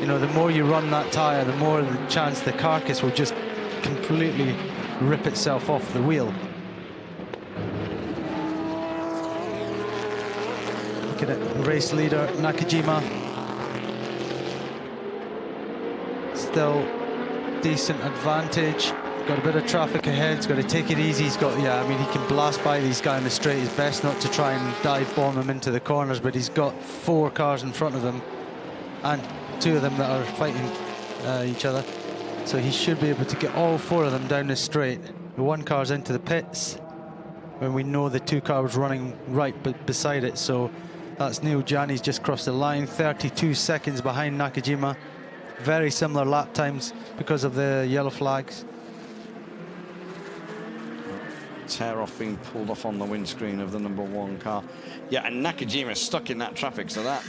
You know, the more you run that tyre, the more the chance the carcass will just completely rip itself off the wheel. Look at it, race leader Nakajima. Still decent advantage. Got a bit of traffic ahead. He's got to take it easy. He's got, yeah, I mean, he can blast by these guys in the straight. It's best not to try and dive bomb them into the corners, but he's got 4 cars in front of him and 2 of them that are fighting each other. So he should be able to get all 4 of them down the straight. The 1 car's into the pits when we know the 2 cars running right beside it. So that's Neel Jani's just crossed the line, 32 seconds behind Nakajima. Very similar lap times because of the yellow flags. Tear off being pulled off on the windscreen of the #1 car. Yeah, and Nakajima is stuck in that traffic, so that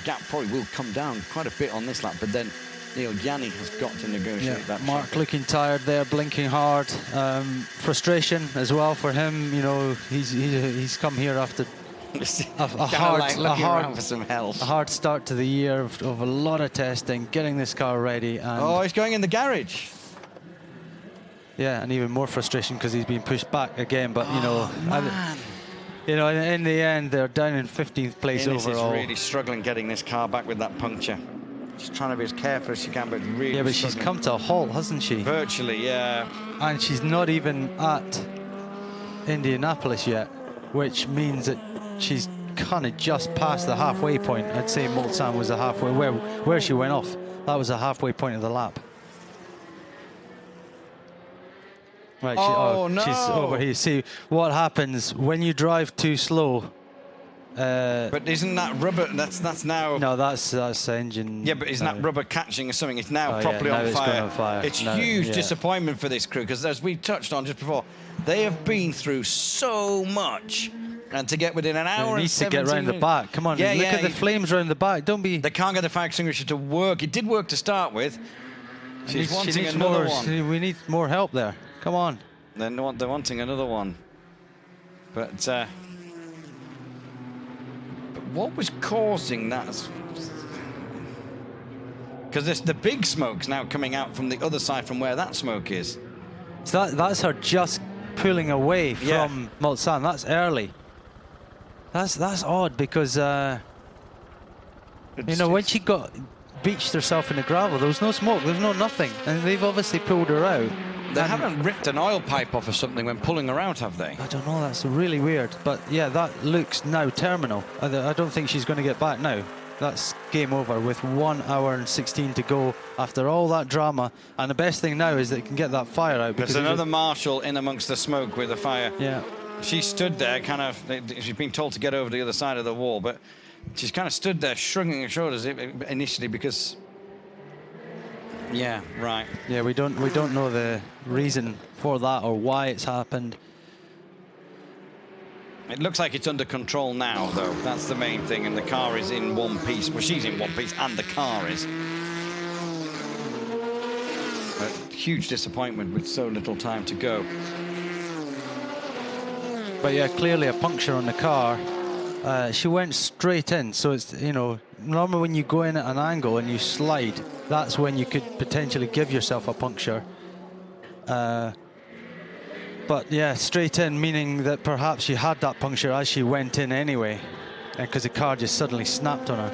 gap probably will come down quite a bit on this lap, but then Neel Jani has got to negotiate that. Mark traffic. looking tired there, blinking hard. Frustration as well for him. You know, he's come here after a hard start to the year of a lot of testing, getting this car ready. And oh, he's going in the garage. Yeah, and even more frustration because he's been pushed back again. But you know, in the end, they're down in 15th place overall. Is really struggling getting this car back with that puncture. She's trying to be as careful as she can, but really. Yeah, but she's come to a halt, hasn't she? Virtually, yeah. And she's not even at Indianapolis yet, which means that she's kind of just past the halfway point. I'd say Mulsanne was the halfway where she went off. That was the halfway point of the lap. Right, no. She's over here. See what happens when you drive too slow. But isn't that rubber? That's now. No, that's engine. Yeah, but isn't that rubber catching or something? It's now properly now on it's fire. on fire. It's huge disappointment for this crew because, as we touched on just before, they have been through so much, and to get within an hour and 17 minutes. It needs to get round the back. Come on, look at the flames round the back. Don't be. They can't get the fire extinguisher to work. It did work to start with. She's wanting another one. We need more help there. Come on. They're wanting another one. But what was causing that? Because the big smoke's now coming out from the other side from where that smoke is. So that's her just pulling away from Mulsanne. That's early. That's odd because you know, when she got beached herself in the gravel, there was no smoke, there was no nothing, and they've obviously pulled her out. They haven't ripped an oil pipe off or something when pulling her out, have they? I don't know, that's really weird. But yeah, that looks now terminal. I don't think she's going to get back now. That's game over with 1 hour and 16 to go after all that drama. And the best thing now is that it can get that fire out. There's another marshal in amongst the smoke with the fire. Yeah. She stood there kind of, she's been told to get over to the other side of the wall, but she's kind of stood there shrugging her shoulders initially because... Yeah, right. Yeah, we don't know the reason for that or why it's happened. It looks like it's under control now, though. That's the main thing, and the car is in one piece. Well, she's in one piece, and the car is. A huge disappointment with so little time to go. But yeah, clearly a puncture on the car. She went straight in, so it's, you know, normally when you go in at an angle and you slide, that's when you could potentially give yourself a puncture. But yeah, straight in, meaning that perhaps she had that puncture as she went in anyway, because the car just suddenly snapped on her.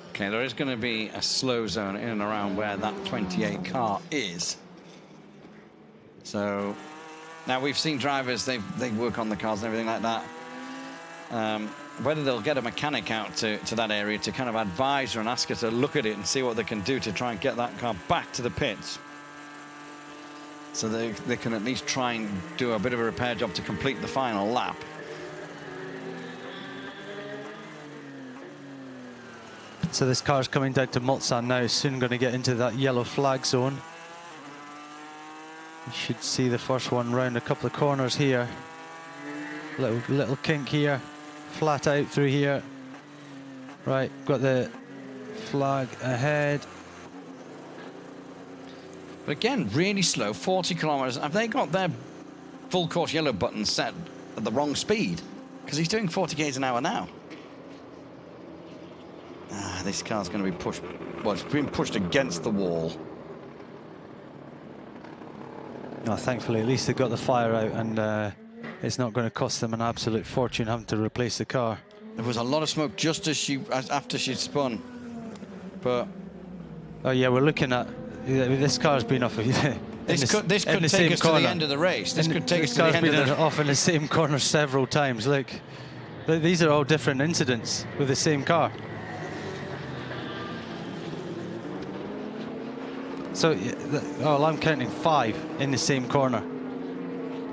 Okay, there is going to be a slow zone in and around where that 28 car is. So now we've seen drivers, they work on the cars and everything like that. Whether they'll get a mechanic out to that area to kind of advise her and ask her to look at it and see what they can do to try and get that car back to the pits. So they can at least try and do a bit of a repair job to complete the final lap. So this car's coming down to Mulsanne now, soon going to get into that yellow flag zone. You should see the first one round a couple of corners here. Little kink here, flat out through here. Right, got the flag ahead. But again, really slow, 40 kilometers. Have they got their full course yellow button set at the wrong speed? Because he's doing 40 k's an hour now. This car's going to be pushed. Well, it's been pushed against the wall. No, thankfully, at least they got the fire out, and it's not going to cost them an absolute fortune having to replace the car. There was a lot of smoke just as after she'd spun. But oh yeah, we're looking at this car's been off. This could take us to the end of the race. This could take us to the end of the race. Off in the same corner several times. Look, these are all different incidents with the same car. So, well, I'm counting 5 in the same corner,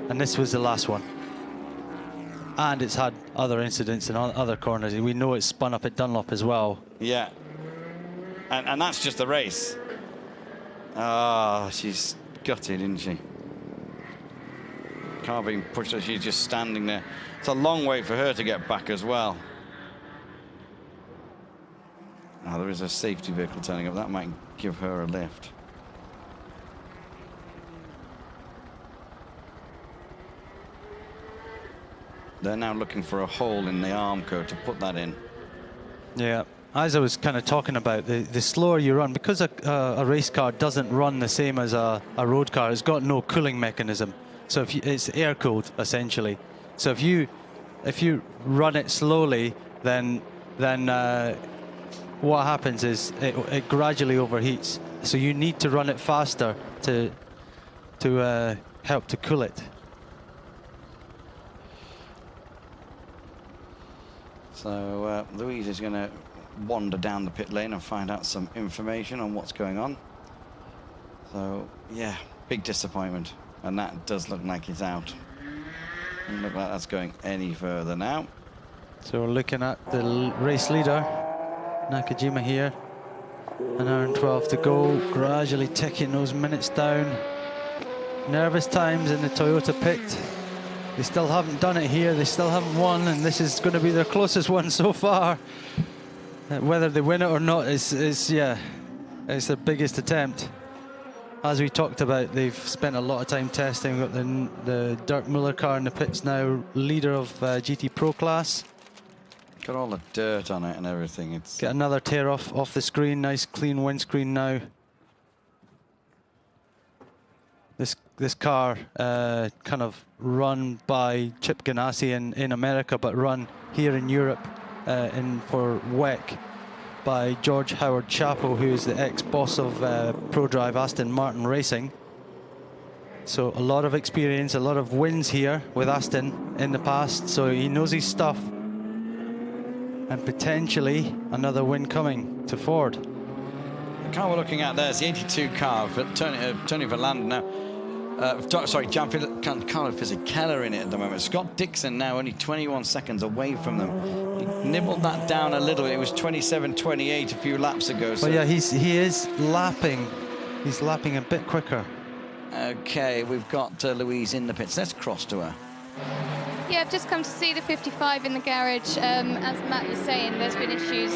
and this was the last one. And it's had other incidents in other corners. We know it's spun up at Dunlop as well. Yeah, and that's just the race. Ah, she's gutted, isn't she? Car being pushed, so she's just standing there. It's a long way for her to get back as well. Oh, there is a safety vehicle turning up. That might give her a lift. They're now looking for a hole in the arm code to put that in. Yeah, as I was kind of talking about, the slower you run, because a race car doesn't run the same as a road car, it's got no cooling mechanism. So it's air cooled essentially. So if you run it slowly, then what happens is it gradually overheats. So you need to run it faster to help to cool it. So Louise is going to wander down the pit lane and find out some information on what's going on. So yeah, big disappointment, and that does look like it's out. Doesn't look like that's going any further now. So we're looking at the race leader, Nakajima here. An hour and 12 to go, gradually ticking those minutes down. Nervous times in the Toyota pit. They still haven't done it here, they still haven't won, and this is going to be their closest one so far. Whether they win it or not is their biggest attempt. As we talked about, they've spent a lot of time testing. We've got the Dirk Muller car in the pits now, leader of GT Pro class. Got all the dirt on it and everything. It's get another tear off the screen, nice clean windscreen now. This car kind of run by Chip Ganassi in America, but run here in Europe for WEC by George Howard Chapo, who is the ex-boss of ProDrive Aston Martin Racing. So a lot of experience, a lot of wins here with Aston in the past, so he knows his stuff. And potentially another win coming to Ford. The car we're looking at there is the 82 car for Tony Verlander now. Sorry, Giancarlo Fisichella in it at the moment. Scott Dixon now only 21 seconds away from them. He nibbled that down a little. It was 27-28 a few laps ago. So. Well, yeah, he is lapping. He's lapping a bit quicker. Okay, we've got Louise in the pits. Let's cross to her. Yeah, I've just come to see the 55 in the garage. As Matt was saying, there's been issues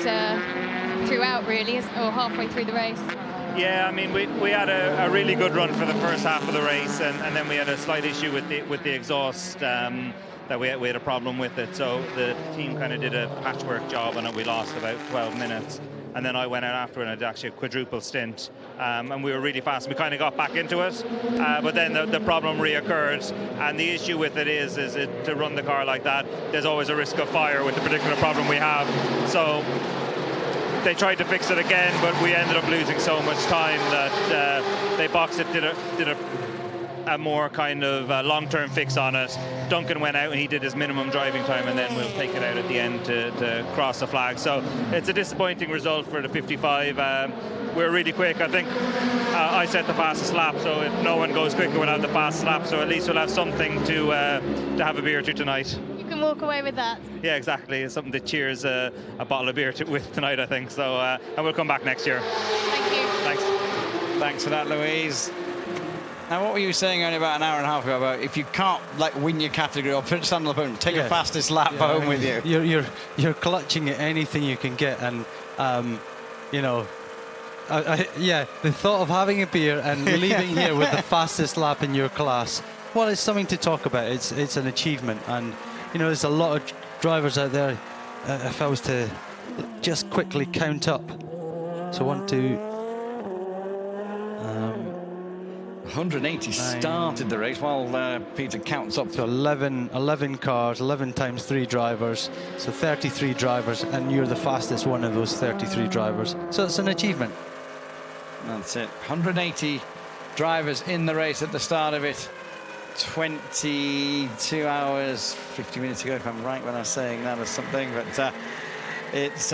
throughout, really, or halfway through the race. Yeah, I mean, we had a really good run for the first half of the race, and then we had a slight issue with the exhaust, that we had a problem with it. So the team kind of did a patchwork job on it. We lost about 12 minutes. And then I went out after and I did actually a quadruple stint. And we were really fast. We kind of got back into it. But then the problem reoccurred. And the issue with it is to run the car like that, there's always a risk of fire with the particular problem we have. So they tried to fix it again, but we ended up losing so much time that they boxed it, did a more kind of long-term fix on it. Duncan went out and he did his minimum driving time, and then we'll take it out at the end to cross the flag. So it's a disappointing result for the 55. We're really quick. I think I set the fastest lap, so if no one goes quicker, we'll have the fastest lap. So at least we'll have something to have a beer to tonight. You can walk away with that. Yeah, exactly. It's something to cheers a bottle of beer with tonight, I think. So and we'll come back next year. Thank you. Thanks. Thanks for that, Louise. Now, what were you saying only about an hour and a half ago about if you can't like win your category or stand on the podium, take your fastest lap home with you? You're clutching at anything you can get, and you know, the thought of having a beer and leaving here with the fastest lap in your class, well, it's something to talk about. It's an achievement, and you know, there's a lot of drivers out there. If I was to just quickly count up, so 1, 2. 180 started the race while Peter counts up. So 11 cars, 11 times 3 drivers, so 33 drivers, and you're the fastest one of those 33 drivers. So it's an achievement. That's it. 180 drivers in the race at the start of it. 22 hours, 50 minutes ago, if I'm right when I'm saying that or something. But it's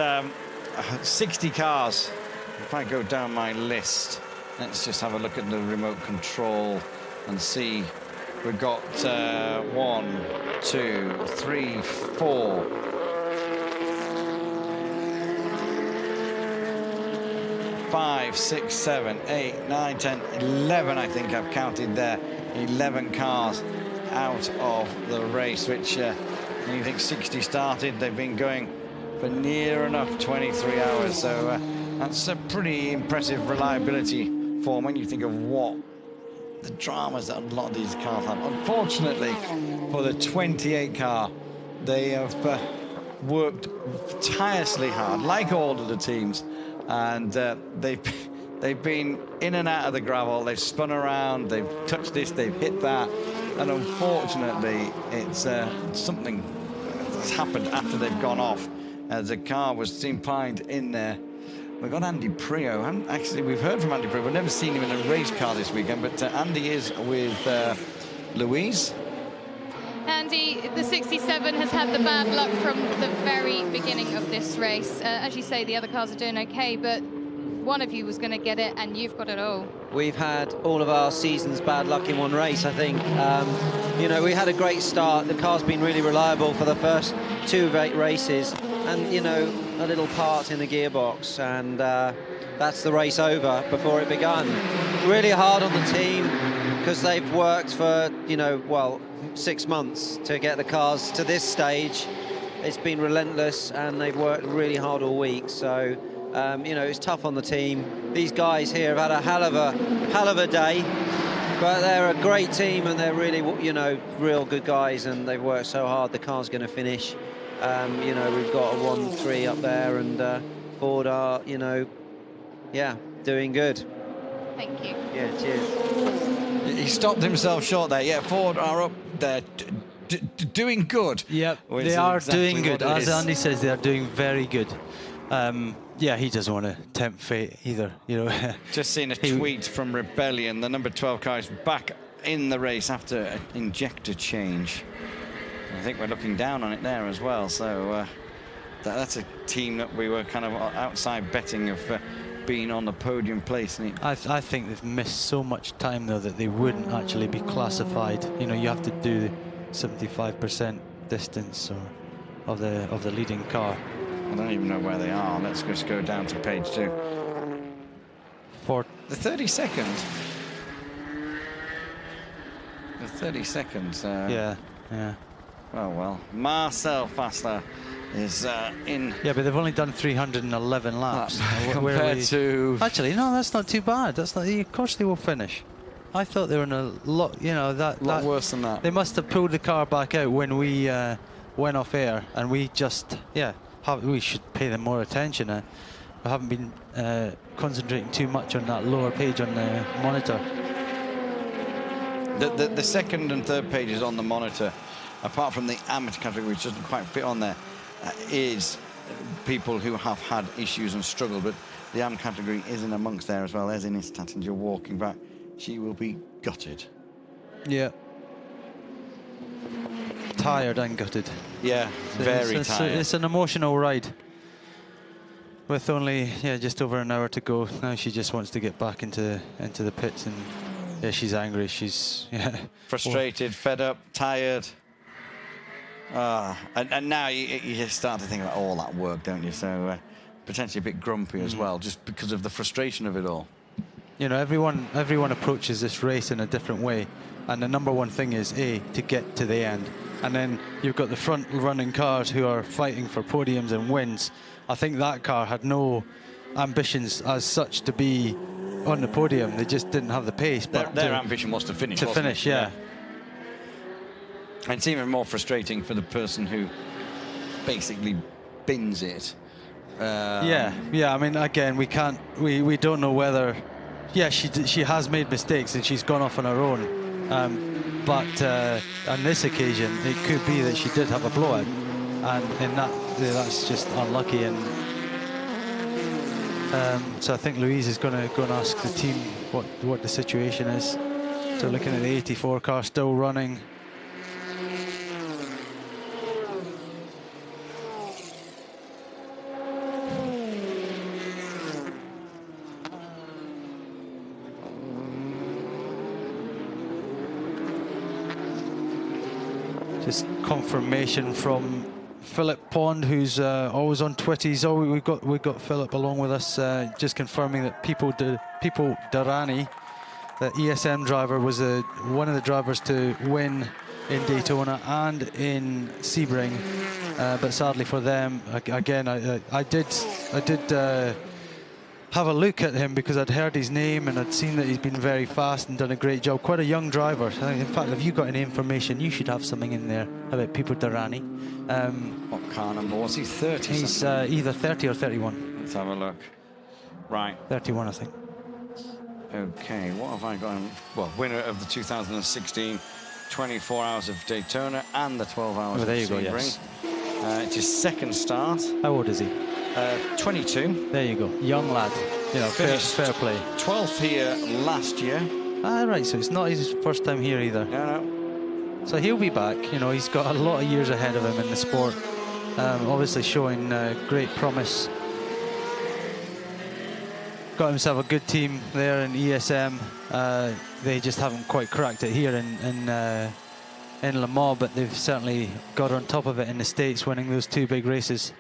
60 cars. If I go down my list, let's just have a look at the remote control and see. We've got 1, 2, 3, 4. 5, 6, 7, 8, 9, 10, 11, I think I've counted there. 11 cars out of the race, which when you think 60 started, they've been going for near enough 23 hours. So that's a pretty impressive reliability form when you think of what the dramas that a lot of these cars have. Unfortunately, for the 28 car, they have worked tirelessly hard, like all of the teams, and they've been in and out of the gravel. They've spun around, they've touched this, they've hit that, and unfortunately, it's something that's happened after they've gone off, as the car was seen pinned in there. We've got Andy Prio. Actually, we've heard from Andy Prio. We've never seen him in a race car this weekend, but Andy is with Louise. Andy, the 67 has had the bad luck from the very beginning of this race. As you say, the other cars are doing okay, but one of you was going to get it, and you've got it all. We've had all of our season's bad luck in one race, I think. You know, we had a great start. The car's been really reliable for the first 2 of 8 races. And, you know, a little part in the gearbox, and that's the race over before it began. Really hard on the team, because they've worked for, you know, well, 6 months to get the cars to this stage. It's been relentless, and they've worked really hard all week. So, you know, it's tough on the team. These guys here have had a hell of a day, but they're a great team, and they're really, you know, real good guys, and they've worked so hard. The car's going to finish. You know, we've got a 1-3 up there, and Ford are, you know, yeah, doing good. Thank you. Yeah, cheers. He stopped himself short there. Yeah, Ford are up there doing good. Yep, they are doing good. As Andy says, they are doing very good. Yeah, he doesn't want to tempt fate either, you know. Just seen a tweet from Rebellion. The number 12 car is back in the race after an injector change. I think we're looking down on it there as well. So that's a team that we were kind of outside betting of being on the podium place. I think they've missed so much time, though, that they wouldn't actually be classified. You know, you have to do 75% distance or of the leading car. I don't even know where they are. Let's just go down to page 2. For the 32nd. The 32nd. Yeah. Oh, well. Marcel Fassler is in... Yeah, but they've only done 311 laps. Compared to... Actually, no, that's not too bad. That's not... Of course they will finish. I thought they were in a lot, you know, that worse than that. They must have pulled the car back out when we went off air, and we just, we should pay them more attention. We haven't been concentrating too much on that lower page on the monitor. The second and third pages on the monitor, apart from the amateur category, which doesn't quite fit on there, is people who have had issues and struggled, but the AM category isn't amongst there as well. There's Ines Tattinger walking back. She will be gutted. Yeah. Tired and gutted. Yeah, very tired. It's an emotional ride. With only just over an hour to go, now she just wants to get back into the pits, and she's angry. She's frustrated, fed up, tired. And now you start to think about all that work, don't you? So potentially a bit grumpy as well, just because of the frustration of it all. You know, everyone approaches this race in a different way, and the number one thing is to get to the end, and then you've got the front running cars who are fighting for podiums and wins. I think that car had no ambitions as such to be on the podium. They just didn't have the pace. But their ambition was to finish. Yeah. And it's even more frustrating for the person who basically bins it. I mean, again, we don't know whether. Yeah, she has made mistakes and she's gone off on her own. But on this occasion, it could be that she did have a blowout, and that's just unlucky. And so I think Louise is going to go and ask the team what the situation is. So looking at the 84 car still running. Just confirmation from Philip Pond, who's always on Twitter. We've got Philip along with us, just confirming that Pipo Derani, the ESM driver, was one of the drivers to win in Daytona and in Sebring, but sadly for them, again, I did have a look at him because I'd heard his name and I'd seen that he's been very fast and done a great job. Quite a young driver. In fact, if you got any information, you should have something in there about Pipo Derani. What car number was he? 30? He's either 30 or 31. Let's have a look. Right. 31, I think. Okay, what have I got? Well, winner of the 2016 24 Hours of Daytona and the 12 Hours of Sebring. Yes. It's his second start. How old is he? 22. There you go. Young lad. You know, fair play. 12th here last year. Right, so it's not his first time here either. No. So he'll be back. You know, he's got a lot of years ahead of him in the sport. Obviously showing great promise. Got himself a good team there in ESM. They just haven't quite cracked it here in Le Mans, but they've certainly got on top of it in the States, winning those two big races.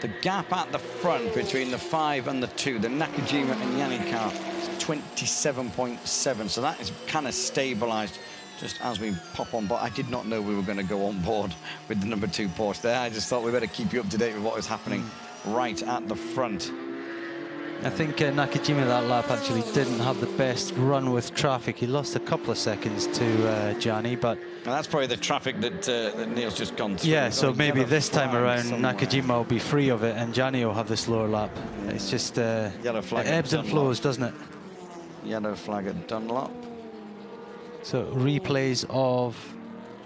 The gap at the front between the 5 and the 2, the Nakajima and Jani car, is 27.7. So that is kind of stabilised just as we pop on. But I did not know we were going to go on board with the number 2 Porsche there. I just thought we better keep you up to date with what was happening right at the front. I think Nakajima that lap actually didn't have the best run with traffic. He lost a couple of seconds to Jani, but... And that's probably the traffic that Neil's just gone through. Yeah, so maybe this time around Nakajima will be free of it and Jani will have the slower lap. Yeah. It's just yellow flag, it ebbs and flows, doesn't it? Yellow flag at Dunlop. So replays of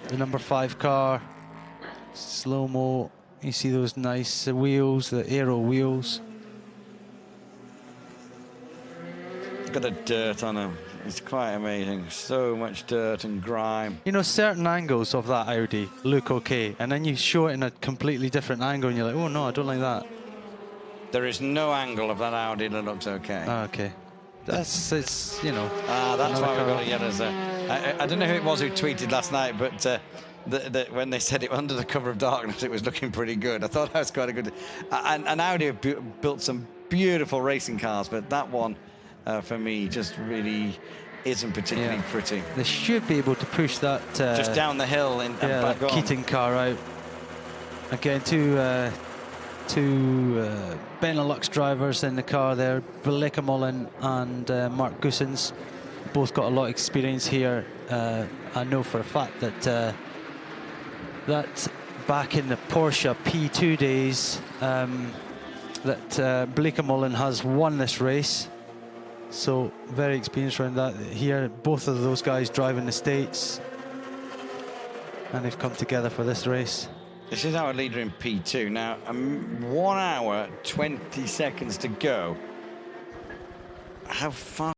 the number 5 car, slow-mo. You see those nice wheels, the aero wheels. Got the dirt on them. It's quite amazing. So much dirt and grime. You know, certain angles of that Audi look okay, and then you show it in a completely different angle and you're like, oh no, I don't like that. There is no angle of that Audi that looks okay. Okay. It's, you know. That's why we've got a yellow there. I don't know who it was who tweeted last night, but when they said it under the cover of darkness, it was looking pretty good. I thought that was quite a good... And Audi have built some beautiful racing cars, but that one... for me, just really isn't particularly pretty. They should be able to push that just down the hill and back on. Keating car out. Again, two Benelux drivers in the car there, Blekemolen and Mark Goossens, both got a lot of experience here. I know for a fact that that back in the Porsche P2 days, that Blekemolen has won this race. So very experienced around that. Here, both of those guys drive in the States, and they've come together for this race. This is our leader in P2 now. 1 hour 20 seconds to go. How far